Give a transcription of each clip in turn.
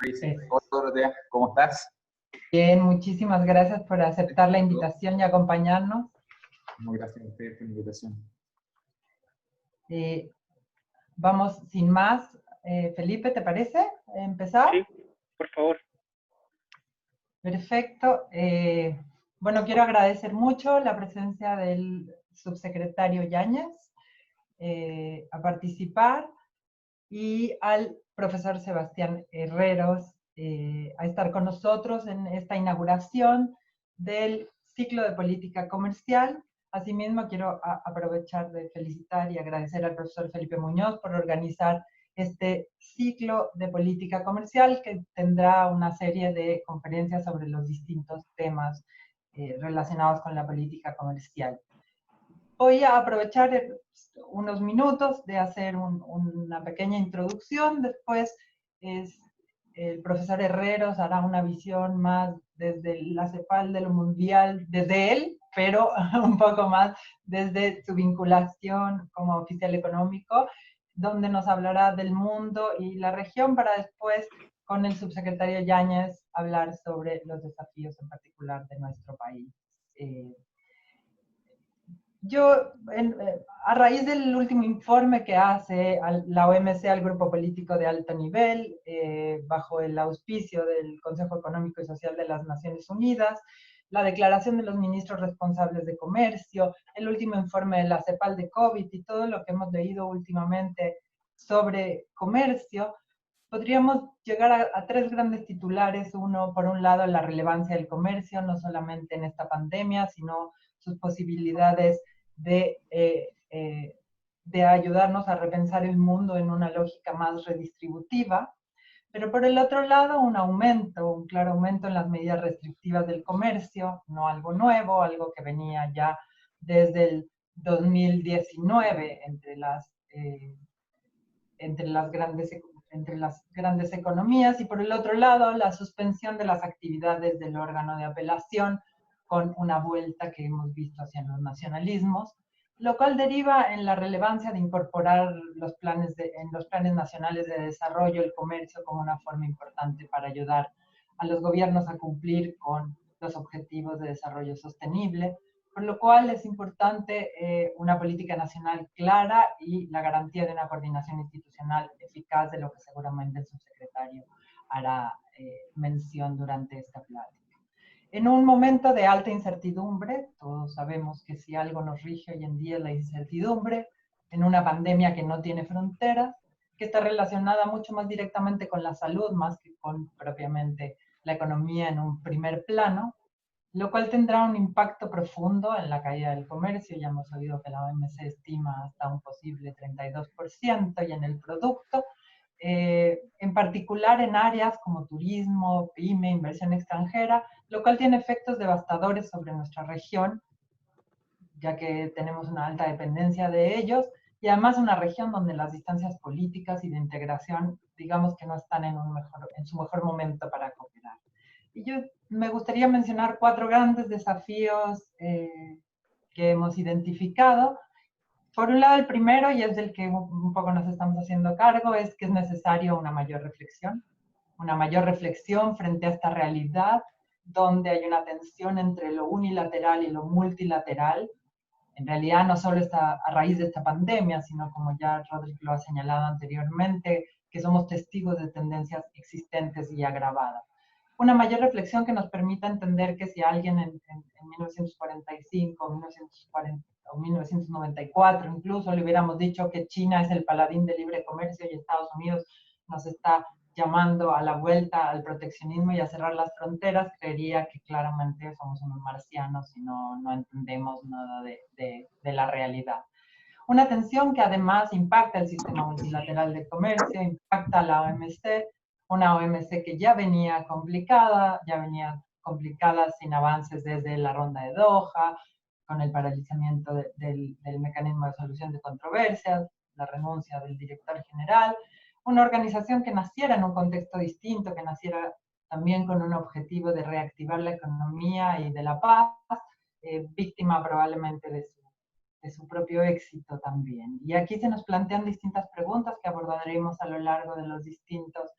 Hola Dorotea, ¿cómo estás? Bien, muchísimas gracias por aceptar la invitación y acompañarnos. Muy gracias a ustedes por la invitación. Vamos sin más. Felipe, ¿te parece empezar? Sí, por favor. Perfecto. Bueno, quiero agradecer mucho la presencia del subsecretario Yáñez a participar y al profesor Sebastián Herreros a estar con nosotros en esta inauguración del ciclo de política comercial. Asimismo, quiero aprovechar de felicitar y agradecer al profesor Felipe Muñoz por organizar este ciclo de política comercial que tendrá una serie de conferencias sobre los distintos temas relacionados con la política comercial. Voy a aprovechar unos minutos de hacer una pequeña introducción, después el profesor Herreros hará una visión más desde la CEPAL de lo mundial, desde él, pero un poco más desde su vinculación como oficial económico, donde nos hablará del mundo y la región, para después con el subsecretario Yáñez hablar sobre los desafíos en particular de nuestro país. Yo, a raíz del último informe que hace la OMC al Grupo Político de Alto Nivel, bajo el auspicio del Consejo Económico y Social de las Naciones Unidas, la declaración de los ministros responsables de comercio, el último informe de la CEPAL de COVID y todo lo que hemos leído últimamente sobre comercio, podríamos llegar a tres grandes titulares. Uno, por un lado, la relevancia del comercio, no solamente en esta pandemia, sino sus posibilidades de ayudarnos a repensar el mundo en una lógica más redistributiva, pero por el otro lado un claro aumento en las medidas restrictivas del comercio, no algo nuevo, algo que venía ya desde el 2019 entre las grandes economías, y por el otro lado la suspensión de las actividades del órgano de apelación con una vuelta que hemos visto hacia los nacionalismos, lo cual deriva en la relevancia de incorporar en los planes nacionales de desarrollo el comercio como una forma importante para ayudar a los gobiernos a cumplir con los objetivos de desarrollo sostenible, por lo cual es importante una política nacional clara y la garantía de una coordinación institucional eficaz, de lo que seguramente el subsecretario hará mención durante esta plática. En un momento de alta incertidumbre, todos sabemos que si algo nos rige hoy en día es la incertidumbre, en una pandemia que no tiene fronteras, que está relacionada mucho más directamente con la salud, más que con propiamente la economía en un primer plano, lo cual tendrá un impacto profundo en la caída del comercio. Ya hemos oído que la OMC estima hasta un posible 32%, y en el producto, en particular en áreas como turismo, pyme, inversión extranjera, lo cual tiene efectos devastadores sobre nuestra región, ya que tenemos una alta dependencia de ellos, y además una región donde las distancias políticas y de integración, digamos que no están en su mejor momento para cooperar. Y yo me gustaría mencionar cuatro grandes desafíos que hemos identificado. Por un lado, el primero, y es del que un poco nos estamos haciendo cargo, es que es necesario una mayor reflexión frente a esta realidad donde hay una tensión entre lo unilateral y lo multilateral. En realidad no solo está a raíz de esta pandemia, sino como ya Rodrigo lo ha señalado anteriormente, que somos testigos de tendencias existentes y agravadas. Una mayor reflexión que nos permita entender que si alguien en 1945, 1940, o 1994 incluso le hubiéramos dicho que China es el paladín del libre comercio y Estados Unidos nos está llamando a la vuelta al proteccionismo y a cerrar las fronteras, creería que claramente somos unos marcianos y no entendemos nada de la realidad. Una tensión que además impacta el sistema multilateral de comercio, impacta a la OMC, una OMC que ya venía complicada sin avances desde la ronda de Doha, con el paralizamiento del mecanismo de solución de controversias, la renuncia del director general, una organización que naciera en un contexto distinto, que naciera también con un objetivo de reactivar la economía y de la paz, víctima probablemente de su propio éxito también. Y aquí se nos plantean distintas preguntas que abordaremos a lo largo de los distintos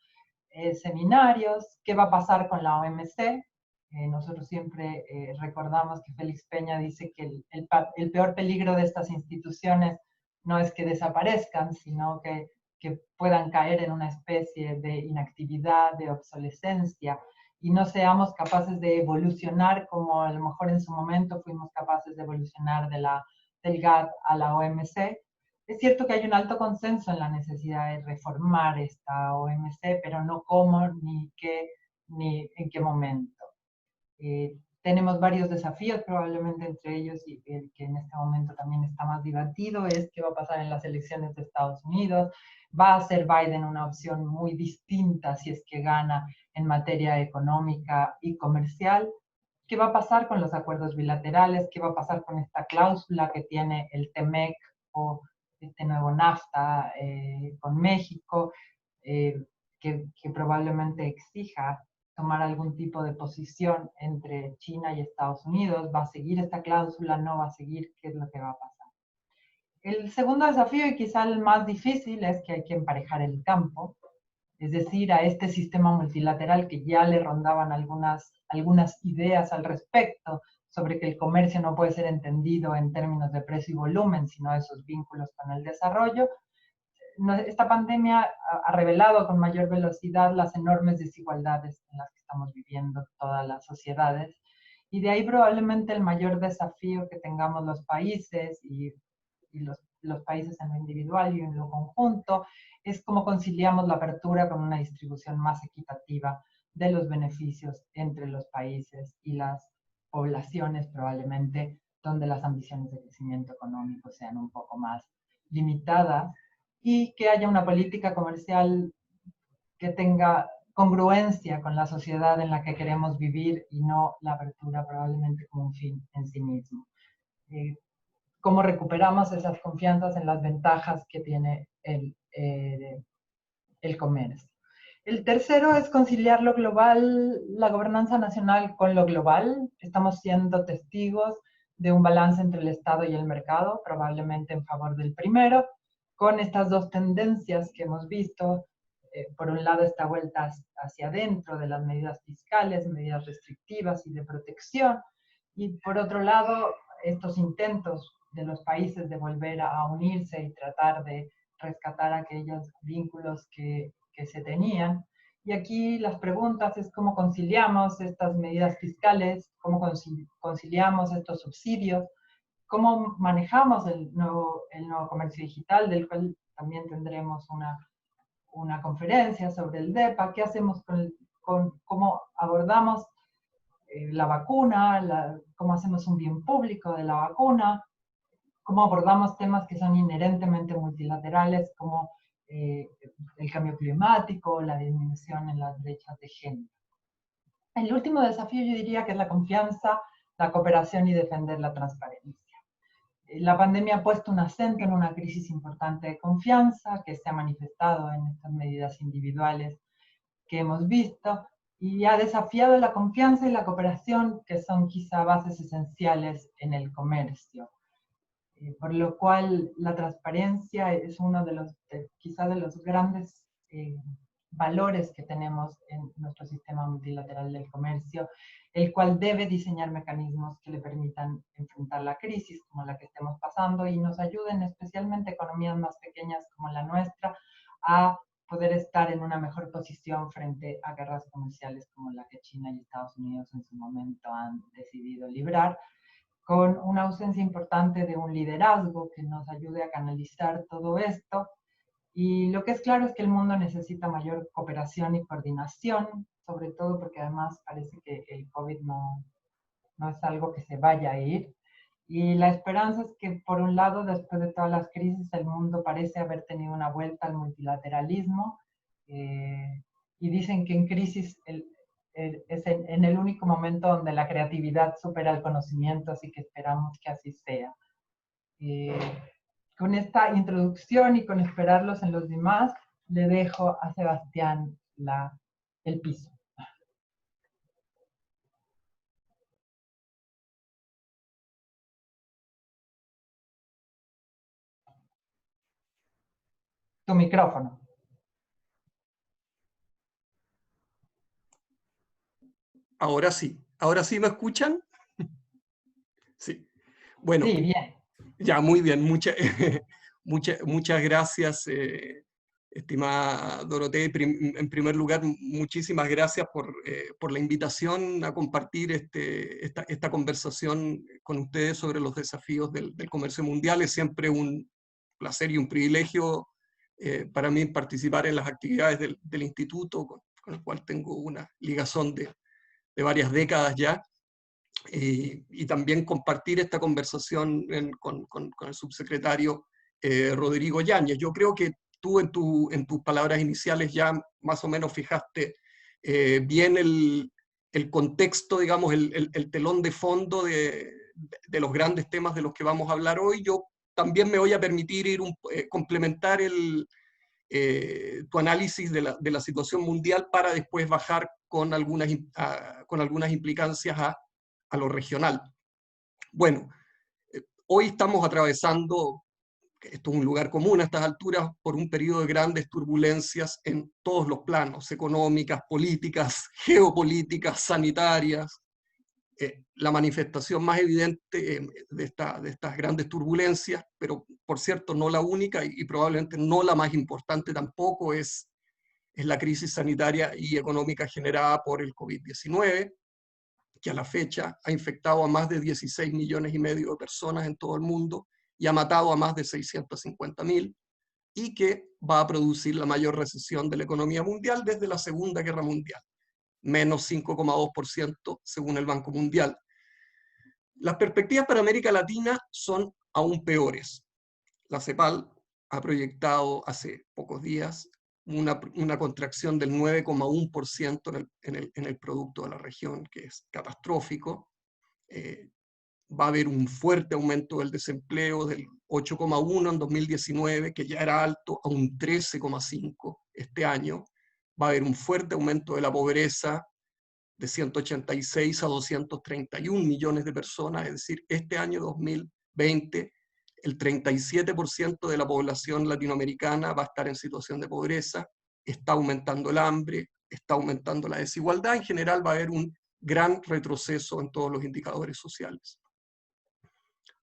seminarios, qué va a pasar con la OMC. Nosotros siempre recordamos que Félix Peña dice que el peor peligro de estas instituciones no es que desaparezcan, sino que puedan caer en una especie de inactividad, de obsolescencia, y no seamos capaces de evolucionar como a lo mejor en su momento fuimos capaces de evolucionar del GATT a la OMC. Es cierto que hay un alto consenso en la necesidad de reformar esta OMC, pero no cómo, ni qué, ni en qué momento. Tenemos varios desafíos, probablemente entre ellos, y el que en este momento también está más debatido, es qué va a pasar en las elecciones de Estados Unidos. ¿Va a ser Biden una opción muy distinta si es que gana en materia económica y comercial? ¿Qué va a pasar con los acuerdos bilaterales? ¿Qué va a pasar con esta cláusula que tiene el TEMEC o este nuevo NAFTA con México, que probablemente exija tomar algún tipo de posición entre China y Estados Unidos? ¿Va a seguir esta cláusula? ¿No va a seguir? ¿Qué es lo que va a pasar? El segundo desafío, y quizá el más difícil, es que hay que emparejar el campo, es decir, a este sistema multilateral que ya le rondaban algunas ideas al respecto sobre que el comercio no puede ser entendido en términos de precio y volumen, sino esos vínculos con el desarrollo. Esta pandemia ha revelado con mayor velocidad las enormes desigualdades en las que estamos viviendo todas las sociedades, y de ahí probablemente el mayor desafío que tengamos los países y los países en lo individual y en lo conjunto, es cómo conciliamos la apertura con una distribución más equitativa de los beneficios entre los países y las poblaciones, probablemente donde las ambiciones de crecimiento económico sean un poco más limitadas, y que haya una política comercial que tenga congruencia con la sociedad en la que queremos vivir y no la apertura probablemente como un fin en sí mismo. Cómo recuperamos esas confianzas en las ventajas que tiene el comercio. El tercero es conciliar lo global, la gobernanza nacional con lo global. Estamos siendo testigos de un balance entre el Estado y el mercado, probablemente en favor del primero, con estas dos tendencias que hemos visto. Por un lado, esta vuelta hacia adentro de las medidas fiscales, medidas restrictivas y de protección, y por otro lado, estos intentos de los países de volver a unirse y tratar de rescatar aquellos vínculos que se tenían. Y aquí las preguntas es cómo conciliamos estas medidas fiscales, cómo conciliamos estos subsidios, cómo manejamos el nuevo comercio digital, del cual también tendremos una conferencia sobre el DEPA, qué hacemos cómo abordamos la vacuna, cómo hacemos un bien público de la vacuna, cómo abordamos temas que son inherentemente multilaterales, como el cambio climático, la disminución en las brechas de género. El último desafío yo diría que es la confianza, la cooperación y defender la transparencia. La pandemia ha puesto un acento en una crisis importante de confianza que se ha manifestado en estas medidas individuales que hemos visto, y ha desafiado la confianza y la cooperación, que son quizá bases esenciales en el comercio. Por lo cual la transparencia es uno de los, quizá de los grandes valores que tenemos en nuestro sistema multilateral del comercio, el cual debe diseñar mecanismos que le permitan enfrentar la crisis como la que estemos pasando y nos ayuden, especialmente economías más pequeñas como la nuestra, a poder estar en una mejor posición frente a guerras comerciales como la que China y Estados Unidos en su momento han decidido librar, con una ausencia importante de un liderazgo que nos ayude a canalizar todo esto. Y lo que es claro es que el mundo necesita mayor cooperación y coordinación, sobre todo porque además parece que el COVID no es algo que se vaya a ir. Y la esperanza es que, por un lado, después de todas las crisis, el mundo parece haber tenido una vuelta al multilateralismo. Y dicen que en crisis es en el único momento donde la creatividad supera el conocimiento, así que esperamos que así sea. Eh, con esta introducción y con esperarlos en los demás, le dejo a Sebastián el piso. Tu micrófono. Ahora sí me escuchan. Sí, bueno, Sí, bien. ya, muy bien, muchas gracias, estimada Dorotea. En primer lugar, muchísimas gracias por la invitación a compartir esta conversación con ustedes sobre los desafíos del comercio mundial. Es siempre un placer y un privilegio para mí participar en las actividades del instituto, con el cual tengo una ligazón de varias décadas ya. Y también compartir esta conversación con el subsecretario Rodrigo Yáñez. Yo creo que tú en tus palabras iniciales ya más o menos fijaste bien el contexto, digamos, el telón de fondo de los grandes temas de los que vamos a hablar hoy. Yo también me voy a permitir complementar tu análisis de la situación mundial para después bajar con algunas implicancias a lo regional. Bueno, hoy estamos atravesando, esto es un lugar común a estas alturas, por un periodo de grandes turbulencias en todos los planos, económicas, políticas, geopolíticas, sanitarias. La manifestación más evidente de estas grandes turbulencias, pero por cierto no la única y probablemente no la más importante tampoco, es la crisis sanitaria y económica generada por el COVID-19, que a la fecha ha infectado a más de 16 millones y medio de personas en todo el mundo y ha matado a más de 650.000, y que va a producir la mayor recesión de la economía mundial desde la Segunda Guerra Mundial, menos 5,2% según el Banco Mundial. Las perspectivas para América Latina son aún peores. La CEPAL ha proyectado hace pocos días una contracción del 9,1% en el producto de la región, que es catastrófico. Va a haber un fuerte aumento del desempleo del 8,1 en 2019, que ya era alto, a un 13,5 este año. Va a haber un fuerte aumento de la pobreza de 186 a 231 millones de personas, es decir, este año 2020 el 37% de la población latinoamericana va a estar en situación de pobreza, está aumentando el hambre, está aumentando la desigualdad, en general va a haber un gran retroceso en todos los indicadores sociales.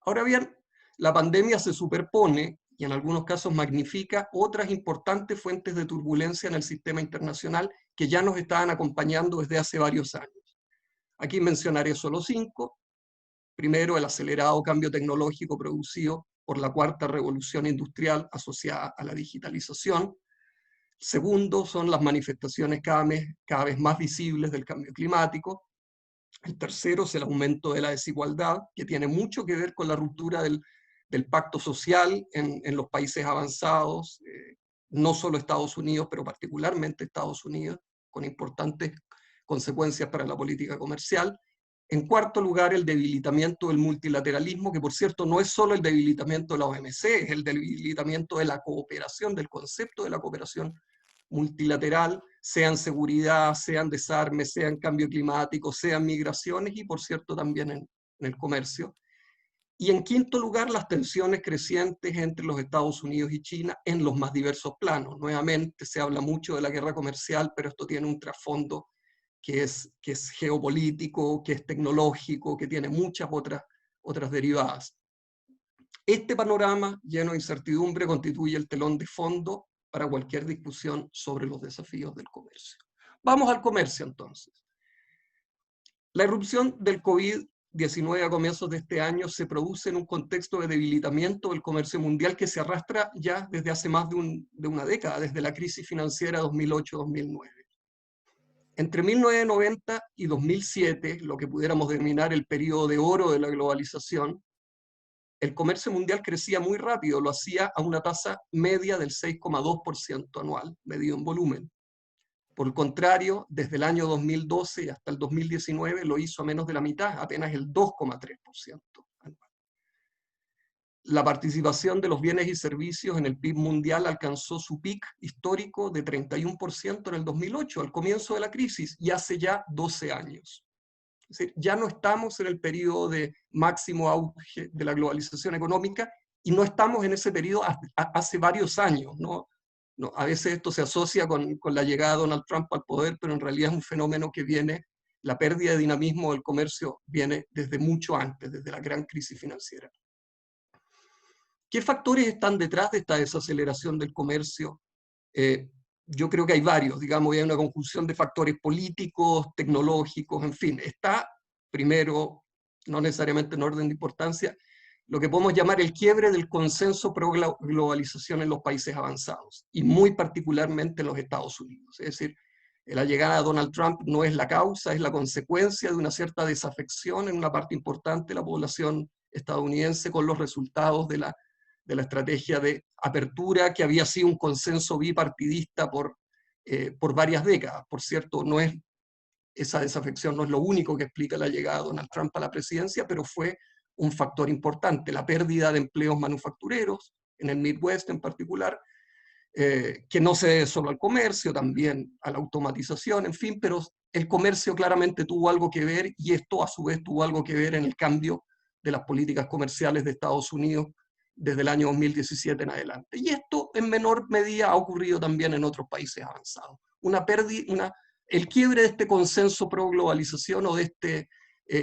Ahora bien, la pandemia se superpone y en algunos casos magnifica otras importantes fuentes de turbulencia en el sistema internacional que ya nos estaban acompañando desde hace varios años. Aquí mencionaré solo 5. Primero, el acelerado cambio tecnológico producido por la cuarta revolución industrial asociada a la digitalización. Segundo, son las manifestaciones cada vez más visibles del cambio climático. El tercero es el aumento de la desigualdad, que tiene mucho que ver con la ruptura del pacto social en los países avanzados, no solo Estados Unidos, pero particularmente Estados Unidos, con importantes consecuencias para la política comercial. En cuarto lugar, el debilitamiento del multilateralismo, que por cierto no es solo el debilitamiento de la OMC, es el debilitamiento de la cooperación, del concepto de la cooperación multilateral, sean seguridad, sean desarme, sean cambio climático, sean migraciones y por cierto también en el comercio. Y en quinto lugar, las tensiones crecientes entre los Estados Unidos y China en los más diversos planos. Nuevamente se habla mucho de la guerra comercial, pero esto tiene un trasfondo que es geopolítico, que es tecnológico, que tiene muchas otras derivadas. Este panorama lleno de incertidumbre constituye el telón de fondo para cualquier discusión sobre los desafíos del comercio. Vamos al comercio entonces. La irrupción del COVID-19 a comienzos de este año se produce en un contexto de debilitamiento del comercio mundial que se arrastra ya desde hace más de una década, desde la crisis financiera 2008-2009. Entre 1990 y 2007, lo que pudiéramos denominar el periodo de oro de la globalización, el comercio mundial crecía muy rápido, lo hacía a una tasa media del 6,2% anual, medido en volumen. Por el contrario, desde el año 2012 hasta el 2019 lo hizo a menos de la mitad, apenas el 2,3% anual. La participación de los bienes y servicios en el PIB mundial alcanzó su pic histórico de 31% en el 2008, al comienzo de la crisis, y hace ya 12 años. Es decir, ya no estamos en el periodo de máximo auge de la globalización económica y no estamos en ese periodo hace varios años, ¿no? A veces esto se asocia con la llegada de Donald Trump al poder, pero en realidad es un fenómeno que viene la pérdida de dinamismo del comercio viene desde mucho antes, desde la gran crisis financiera. ¿Qué factores están detrás de esta desaceleración del comercio? Yo creo que hay varios, digamos, hay una conjunción de factores políticos, tecnológicos, en fin. Está, primero, no necesariamente en orden de importancia, lo que podemos llamar el quiebre del consenso pro globalización en los países avanzados, y muy particularmente en los Estados Unidos. Es decir, la llegada de Donald Trump no es la causa, es la consecuencia de una cierta desafección en una parte importante de la población estadounidense con los resultados de la estrategia de apertura que había sido un consenso bipartidista por varias décadas. Por cierto, esa desafección no es lo único que explica la llegada de Donald Trump a la presidencia, pero fue un factor importante, la pérdida de empleos manufactureros, en el Midwest en particular, que no se debe solo al comercio, también a la automatización, en fin, pero el comercio claramente tuvo algo que ver, y esto a su vez tuvo algo que ver en el cambio de las políticas comerciales de Estados Unidos desde el año 2017 en adelante. Y esto en menor medida ha ocurrido también en otros países avanzados. El quiebre de este consenso pro globalización o de este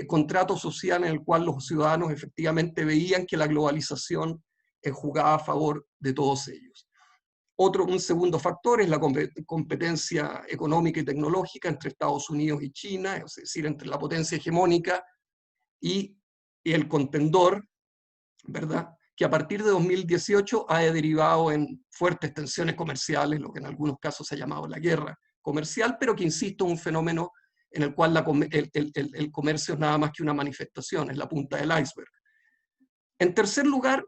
contrato social en el cual los ciudadanos efectivamente veían que la globalización jugaba a favor de todos ellos. Un segundo factor es la competencia económica y tecnológica entre Estados Unidos y China, es decir, entre la potencia hegemónica y el contendor, ¿verdad?, que a partir de 2018 ha derivado en fuertes tensiones comerciales, lo que en algunos casos se ha llamado la guerra comercial, pero que, insisto, es un fenómeno en el cual el comercio es nada más que una manifestación, es la punta del iceberg. En tercer lugar,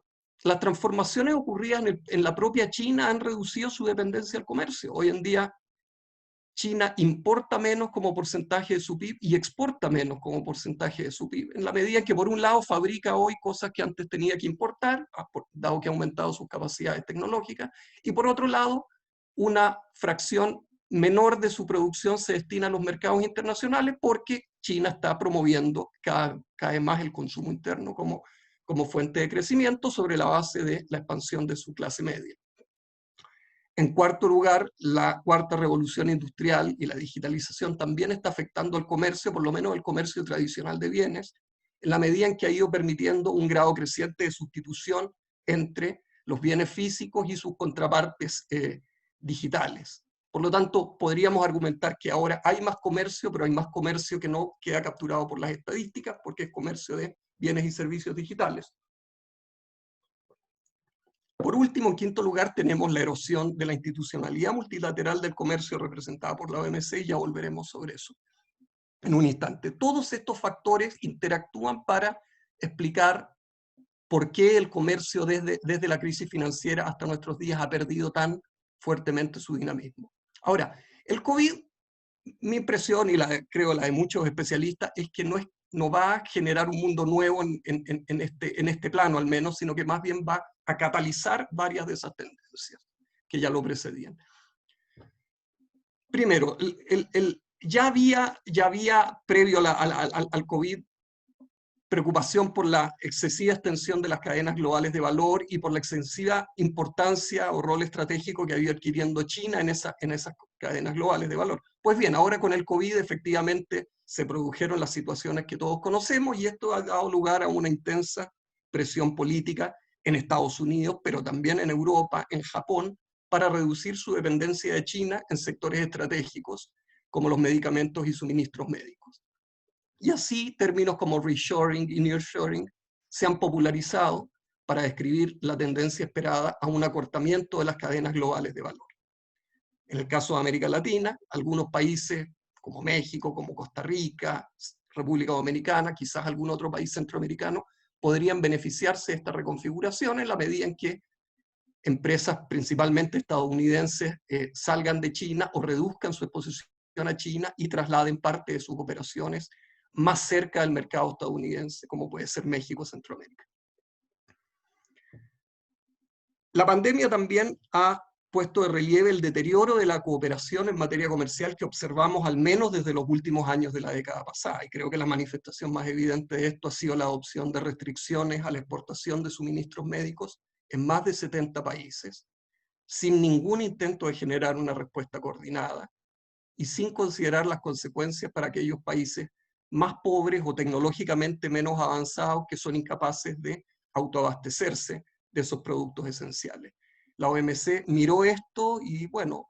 las transformaciones ocurridas en la propia China han reducido su dependencia al comercio. Hoy en día, China importa menos como porcentaje de su PIB y exporta menos como porcentaje de su PIB, en la medida en que por un lado fabrica hoy cosas que antes tenía que importar, dado que ha aumentado sus capacidades tecnológicas, y por otro lado, una fracción menor de su producción se destina a los mercados internacionales porque China está promoviendo cada vez más el consumo interno como fuente de crecimiento sobre la base de la expansión de su clase media. En cuarto lugar, la cuarta revolución industrial y la digitalización también está afectando al comercio, por lo menos el comercio tradicional de bienes, en la medida en que ha ido permitiendo un grado creciente de sustitución entre los bienes físicos y sus contrapartes digitales. Por lo tanto, podríamos argumentar que ahora hay más comercio, pero hay más comercio que no queda capturado por las estadísticas, porque es comercio de bienes y servicios digitales. Por último, en quinto lugar, tenemos la erosión de la institucionalidad multilateral del comercio representada por la OMC, y ya volveremos sobre eso en un instante. Todos estos factores interactúan para explicar por qué el comercio desde la crisis financiera hasta nuestros días ha perdido tan fuertemente su dinamismo. Ahora, el COVID, mi impresión, y creo la de muchos especialistas, es que no va a generar un mundo nuevo en este plano al menos, sino que más bien va a catalizar varias de esas tendencias que ya lo precedían. Primero, ya había previo al COVID preocupación por la excesiva extensión de las cadenas globales de valor y por la excesiva importancia o rol estratégico que había adquiriendo China en esas cadenas globales de valor. Pues bien, ahora con el COVID efectivamente se produjeron las situaciones que todos conocemos, y esto ha dado lugar a una intensa presión política en Estados Unidos, pero también en Europa, en Japón, para reducir su dependencia de China en sectores estratégicos como los medicamentos y suministros médicos. Y así términos como reshoring y nearshoring se han popularizado para describir la tendencia esperada a un acortamiento de las cadenas globales de valor. En el caso de América Latina, algunos países como México, como Costa Rica, República Dominicana, quizás algún otro país centroamericano, podrían beneficiarse de esta reconfiguración en la medida en que empresas principalmente estadounidenses salgan de China o reduzcan su exposición a China y trasladen parte de sus operaciones más cerca del mercado estadounidense, como puede ser México o Centroamérica. La pandemia también ha puesto de relieve el deterioro de la cooperación en materia comercial que observamos al menos desde los últimos años de la década pasada, y creo que la manifestación más evidente de esto ha sido la adopción de restricciones a la exportación de suministros médicos en más de 70 países, sin ningún intento de generar una respuesta coordinada, y sin considerar las consecuencias para aquellos países más pobres o tecnológicamente menos avanzados que son incapaces de autoabastecerse de esos productos esenciales. La OMC miró esto y, bueno,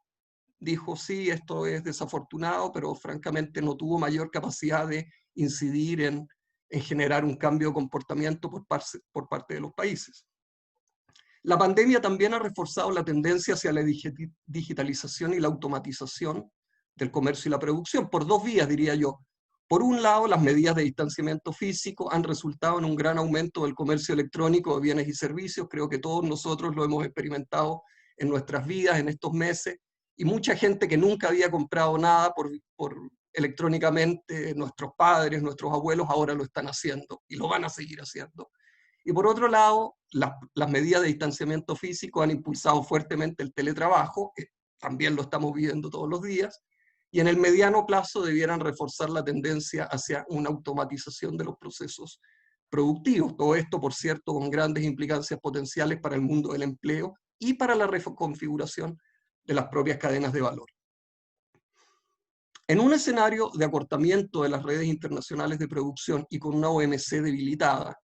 dijo, sí, esto es desafortunado, pero francamente no tuvo mayor capacidad de incidir en generar un cambio de comportamiento por parte de los países. La pandemia también ha reforzado la tendencia hacia la digitalización y la automatización del comercio y la producción, por dos vías, diría yo. Por un lado, las medidas de distanciamiento físico han resultado en un gran aumento del comercio electrónico de bienes y servicios. Creo que todos nosotros lo hemos experimentado en nuestras vidas en estos meses, y mucha gente que nunca había comprado nada electrónicamente, nuestros padres, nuestros abuelos, ahora lo están haciendo y lo van a seguir haciendo. Y por otro lado, las medidas de distanciamiento físico han impulsado fuertemente el teletrabajo, que también lo estamos viviendo todos los días, y en el mediano plazo debieran reforzar la tendencia hacia una automatización de los procesos productivos. Todo esto, por cierto, con grandes implicancias potenciales para el mundo del empleo y para la reconfiguración de las propias cadenas de valor. En un escenario de acortamiento de las redes internacionales de producción y con una OMC debilitada,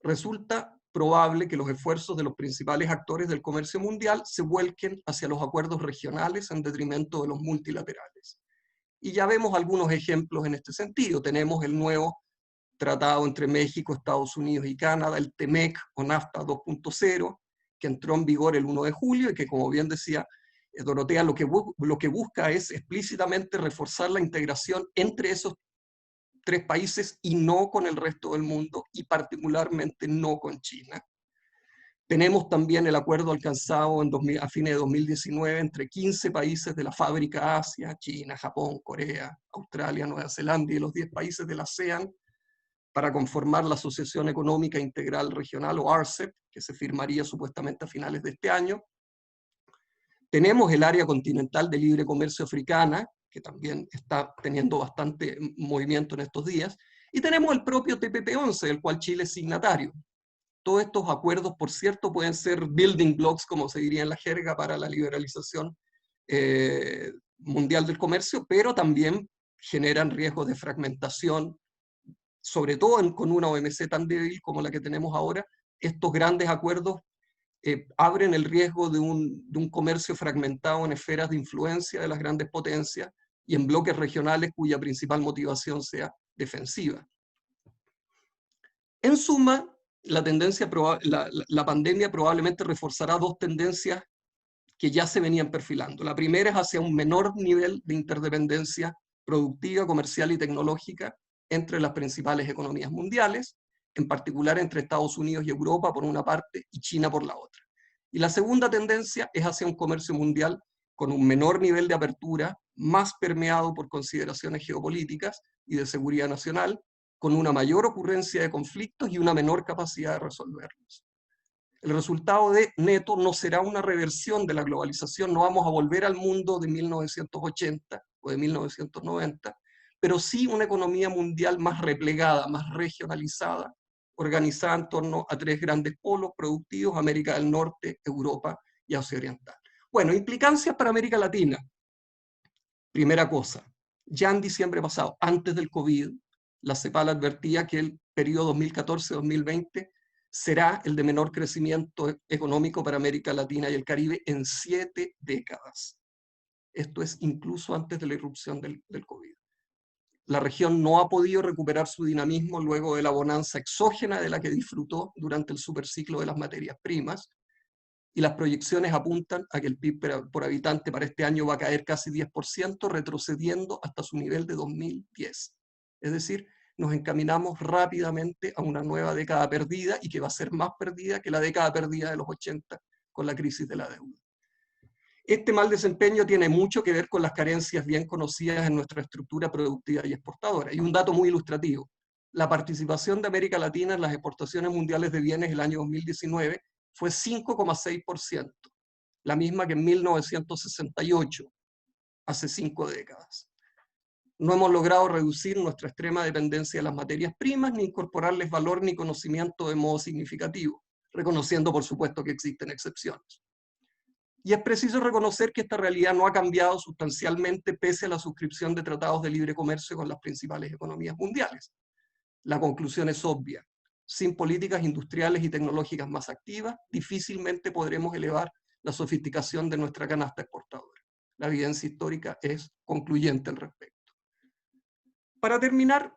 resulta probable que los esfuerzos de los principales actores del comercio mundial se vuelquen hacia los acuerdos regionales en detrimento de los multilaterales. Y ya vemos algunos ejemplos en este sentido. Tenemos el nuevo tratado entre México, Estados Unidos y Canadá, el TEMEC o NAFTA 2.0, que entró en vigor el 1 de julio y que, como bien decía Dorotea, lo que busca es explícitamente reforzar la integración entre esos tres países y no con el resto del mundo, y particularmente no con China. Tenemos también el acuerdo alcanzado a fines de 2019 entre 15 países de la fábrica Asia, China, Japón, Corea, Australia, Nueva Zelanda y los 10 países de la ASEAN para conformar la Asociación Económica Integral Regional, o RCEP, que se firmaría supuestamente a finales de este año. Tenemos el Área Continental de Libre Comercio Africana, que también está teniendo bastante movimiento en estos días, y tenemos el propio TPP-11, del cual Chile es signatario. Todos estos acuerdos, por cierto, pueden ser building blocks, como se diría en la jerga, para la liberalización mundial del comercio, pero también generan riesgos de fragmentación, sobre todo con una OMC tan débil como la que tenemos ahora. Estos grandes acuerdos abren el riesgo de un comercio fragmentado en esferas de influencia de las grandes potencias y en bloques regionales cuya principal motivación sea defensiva. En suma, la pandemia probablemente reforzará dos tendencias que ya se venían perfilando. La primera es hacia un menor nivel de interdependencia productiva, comercial y tecnológica entre las principales economías mundiales, en particular entre Estados Unidos y Europa por una parte y China por la otra. Y la segunda tendencia es hacia un comercio mundial con un menor nivel de apertura, más permeado por consideraciones geopolíticas y de seguridad nacional, con una mayor ocurrencia de conflictos y una menor capacidad de resolverlos. El resultado neto no será una reversión de la globalización, no vamos a volver al mundo de 1980 o de 1990, pero sí una economía mundial más replegada, más regionalizada, organizada en torno a tres grandes polos productivos: América del Norte, Europa y Asia Oriental. Bueno, implicancias para América Latina. Primera cosa, ya en diciembre pasado, antes del COVID, la CEPAL advertía que el periodo 2014-2020 será el de menor crecimiento económico para América Latina y el Caribe en 7 décadas. Esto es incluso antes de la irrupción del COVID. La región no ha podido recuperar su dinamismo luego de la bonanza exógena de la que disfrutó durante el superciclo de las materias primas, y las proyecciones apuntan a que el PIB por habitante para este año va a caer casi 10%, retrocediendo hasta su nivel de 2010. Es decir, nos encaminamos rápidamente a una nueva década perdida, y que va a ser más perdida que la década perdida de los 80 con la crisis de la deuda. Este mal desempeño tiene mucho que ver con las carencias bien conocidas en nuestra estructura productiva y exportadora. Y un dato muy ilustrativo: la participación de América Latina en las exportaciones mundiales de bienes el año 2019 fue 5,6%, la misma que en 1968, hace 5 décadas. No hemos logrado reducir nuestra extrema dependencia de las materias primas, ni incorporarles valor ni conocimiento de modo significativo, reconociendo por supuesto que existen excepciones. Y es preciso reconocer que esta realidad no ha cambiado sustancialmente pese a la suscripción de tratados de libre comercio con las principales economías mundiales. La conclusión es obvia. Sin políticas industriales y tecnológicas más activas, difícilmente podremos elevar la sofisticación de nuestra canasta exportadora. La evidencia histórica es concluyente al respecto. Para terminar,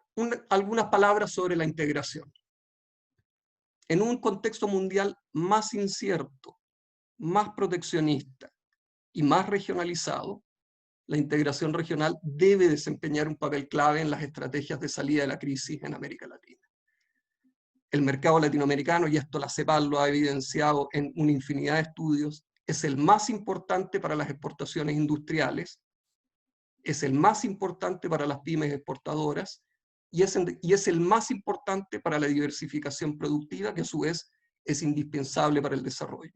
algunas palabras sobre la integración. En un contexto mundial más incierto, más proteccionista y más regionalizado, la integración regional debe desempeñar un papel clave en las estrategias de salida de la crisis en América Latina. El mercado latinoamericano, y esto la CEPAL lo ha evidenciado en una infinidad de estudios, es el más importante para las exportaciones industriales, es el más importante para las pymes exportadoras y es el más importante para la diversificación productiva, que a su vez es indispensable para el desarrollo.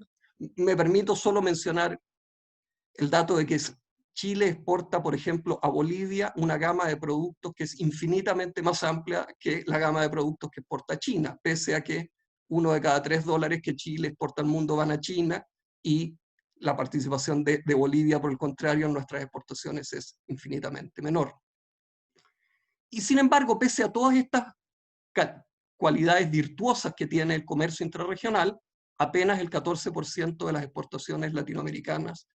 Me permito solo mencionar el dato de que Chile exporta, por ejemplo, a Bolivia una gama de productos que es infinitamente más amplia que la gama de productos que exporta China, pese a que 1 de cada 3 dólares que Chile exporta al mundo van a China, y la participación de Bolivia, por el contrario, en nuestras exportaciones es infinitamente menor. Y sin embargo, pese a todas estas cualidades virtuosas que tiene el comercio intrarregional, apenas el 14% de las exportaciones latinoamericanas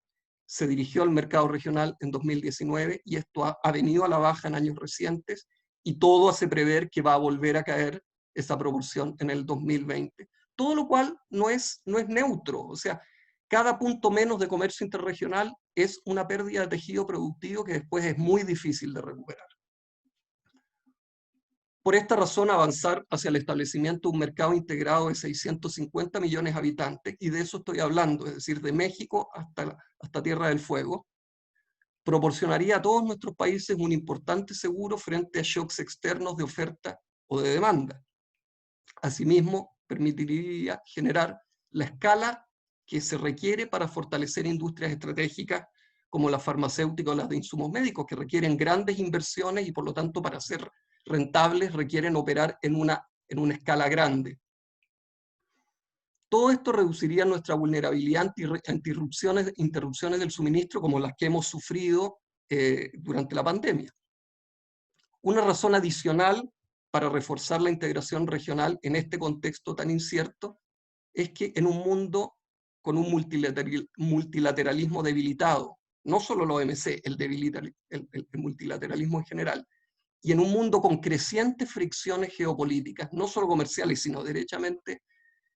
se dirigió al mercado regional en 2019, y esto ha venido a la baja en años recientes, y todo hace prever que va a volver a caer esa proporción en el 2020. Todo lo cual no es neutro, o sea, cada punto menos de comercio interregional es una pérdida de tejido productivo que después es muy difícil de recuperar. Por esta razón, avanzar hacia el establecimiento de un mercado integrado de 650 millones de habitantes, y de eso estoy hablando, es decir, de México hasta Tierra del Fuego, proporcionaría a todos nuestros países un importante seguro frente a shocks externos de oferta o de demanda. Asimismo, permitiría generar la escala que se requiere para fortalecer industrias estratégicas como las farmacéuticas o las de insumos médicos, que requieren grandes inversiones y por lo tanto para ser rentables requieren operar en una escala grande. Todo esto reduciría nuestra vulnerabilidad ante interrupciones del suministro como las que hemos sufrido durante la pandemia. Una razón adicional para reforzar la integración regional en este contexto tan incierto es que en un mundo con un multilateralismo debilitado, no solo la OMC, el multilateralismo en general, y en un mundo con crecientes fricciones geopolíticas, no solo comerciales, sino derechamente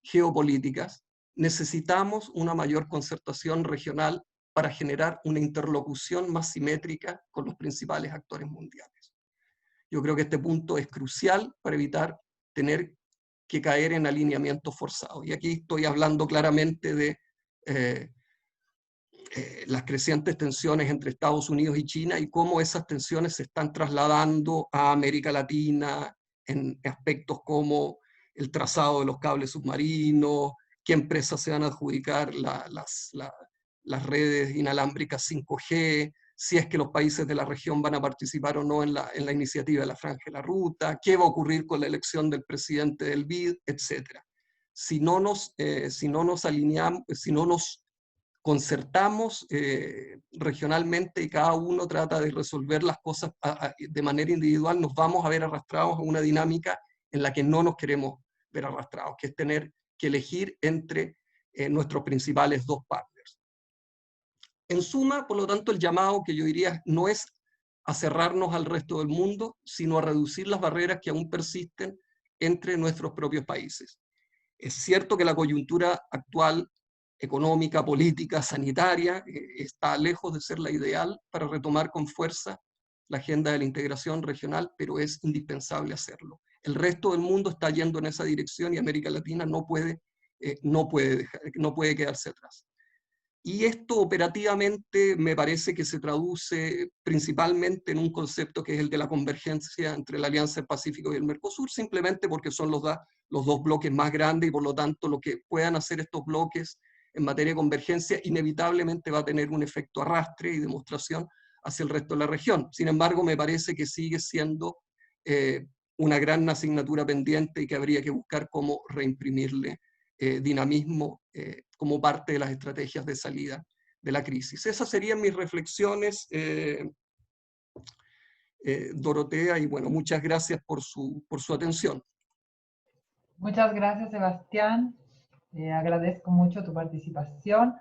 geopolíticas, necesitamos una mayor concertación regional para generar una interlocución más simétrica con los principales actores mundiales. Yo creo que este punto es crucial para evitar tener que caer en alineamientos forzados. Y aquí estoy hablando claramente de las crecientes tensiones entre Estados Unidos y China y cómo esas tensiones se están trasladando a América Latina en aspectos como el trazado de los cables submarinos, qué empresas se van a adjudicar las redes inalámbricas 5G, si es que los países de la región van a participar o no en la iniciativa de la Franja de la Ruta, qué va a ocurrir con la elección del presidente del BID, etc. Si no nos alineamos, si no nos concertamos regionalmente y cada uno trata de resolver las cosas de manera individual, nos vamos a ver arrastrados a una dinámica en la que no nos queremos ver arrastrados, que es tener que elegir entre nuestros principales dos partners. En suma, por lo tanto, el llamado que yo diría no es a cerrarnos al resto del mundo, sino a reducir las barreras que aún persisten entre nuestros propios países. Es cierto que la coyuntura actual económica, política, sanitaria, está lejos de ser la ideal para retomar con fuerza la agenda de la integración regional, pero es indispensable hacerlo. El resto del mundo está yendo en esa dirección y América Latina no puede quedarse atrás. Y esto operativamente me parece que se traduce principalmente en un concepto que es el de la convergencia entre la Alianza del Pacífico y el Mercosur, simplemente porque son los dos bloques más grandes y por lo tanto lo que puedan hacer estos bloques en materia de convergencia inevitablemente va a tener un efecto arrastre y demostración hacia el resto de la región. Sin embargo, me parece que sigue siendo una gran asignatura pendiente y que habría que buscar cómo reimprimirle dinamismo como parte de las estrategias de salida la crisis. Esas serían mis reflexiones, Dorotea, y bueno, muchas gracias por su atención. Muchas gracias, Sebastián. Agradezco mucho tu participación.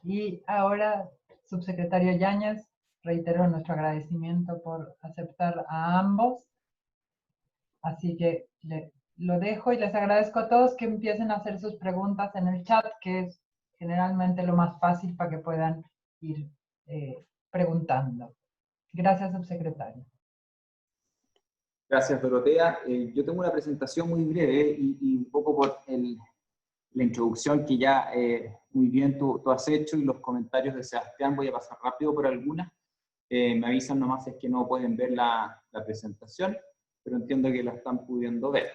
Y ahora, subsecretario Yáñez, reitero nuestro agradecimiento por aceptar a ambos. Así que lo dejo y les agradezco a todos que empiecen a hacer sus preguntas en el chat, que es generalmente lo más fácil para que puedan ir preguntando. Gracias, subsecretario. Gracias, Dorotea. Yo tengo una presentación muy breve y un poco por la introducción que ya muy bien tú has hecho y los comentarios de Sebastián, voy a pasar rápido por algunas. Me avisan nomás si es que no pueden ver la presentación, pero entiendo que la están pudiendo ver.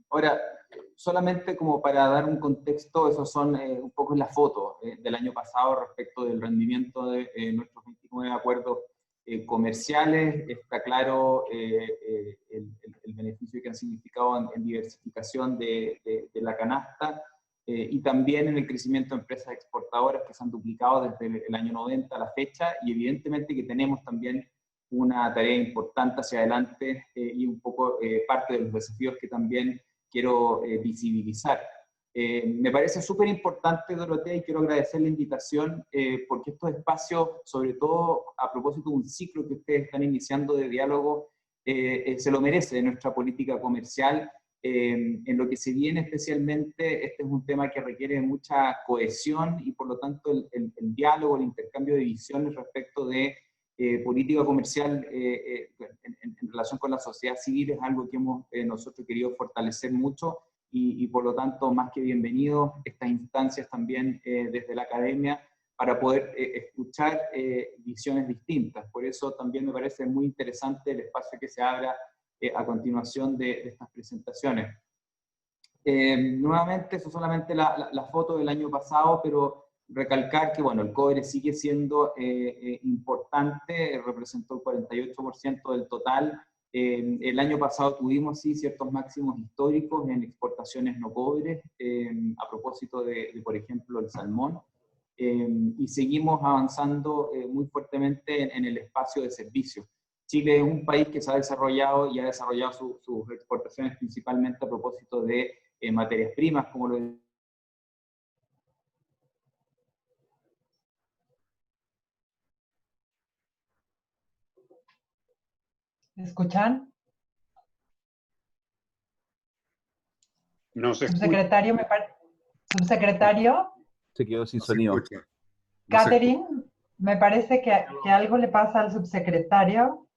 Ahora, solamente como para dar un contexto, esos son un poco las fotos del año pasado respecto del rendimiento de nuestros 29 acuerdos comerciales. Está claro el beneficio que han significado en diversificación de la canasta y también en el crecimiento de empresas exportadoras que se han duplicado desde el año 90 a la fecha, y evidentemente que tenemos también una tarea importante hacia adelante y un poco parte de los desafíos que también quiero visibilizar. Me parece súper importante, Dorotea, y quiero agradecer la invitación, porque estos espacios, sobre todo a propósito de un ciclo que ustedes están iniciando de diálogo, se lo merece nuestra política comercial. En lo que se viene especialmente, este es un tema que requiere mucha cohesión y por lo tanto el diálogo, el intercambio de visiones respecto de política comercial en relación con la sociedad civil es algo que hemos nosotros querido fortalecer mucho y por lo tanto más que bienvenidos estas instancias también desde la academia para poder escuchar visiones distintas. Por eso también me parece muy interesante el espacio que se abra a continuación de estas presentaciones. Nuevamente, eso es solamente la foto del año pasado, pero recalcar que bueno, el cobre sigue siendo importante, representó el 48% del total. El año pasado tuvimos sí ciertos máximos históricos en exportaciones no cobre, a propósito de, por ejemplo, el salmón, y seguimos avanzando muy fuertemente en el espacio de servicios. Chile es un país que se ha desarrollado y ha desarrollado sus exportaciones principalmente a propósito de materias primas, como lo ¿Me escuchan? No se escucha. Subsecretario, subsecretario. Se quedó sin No se sonido. escucha. No se Catherine, me parece que algo le pasa al subsecretario.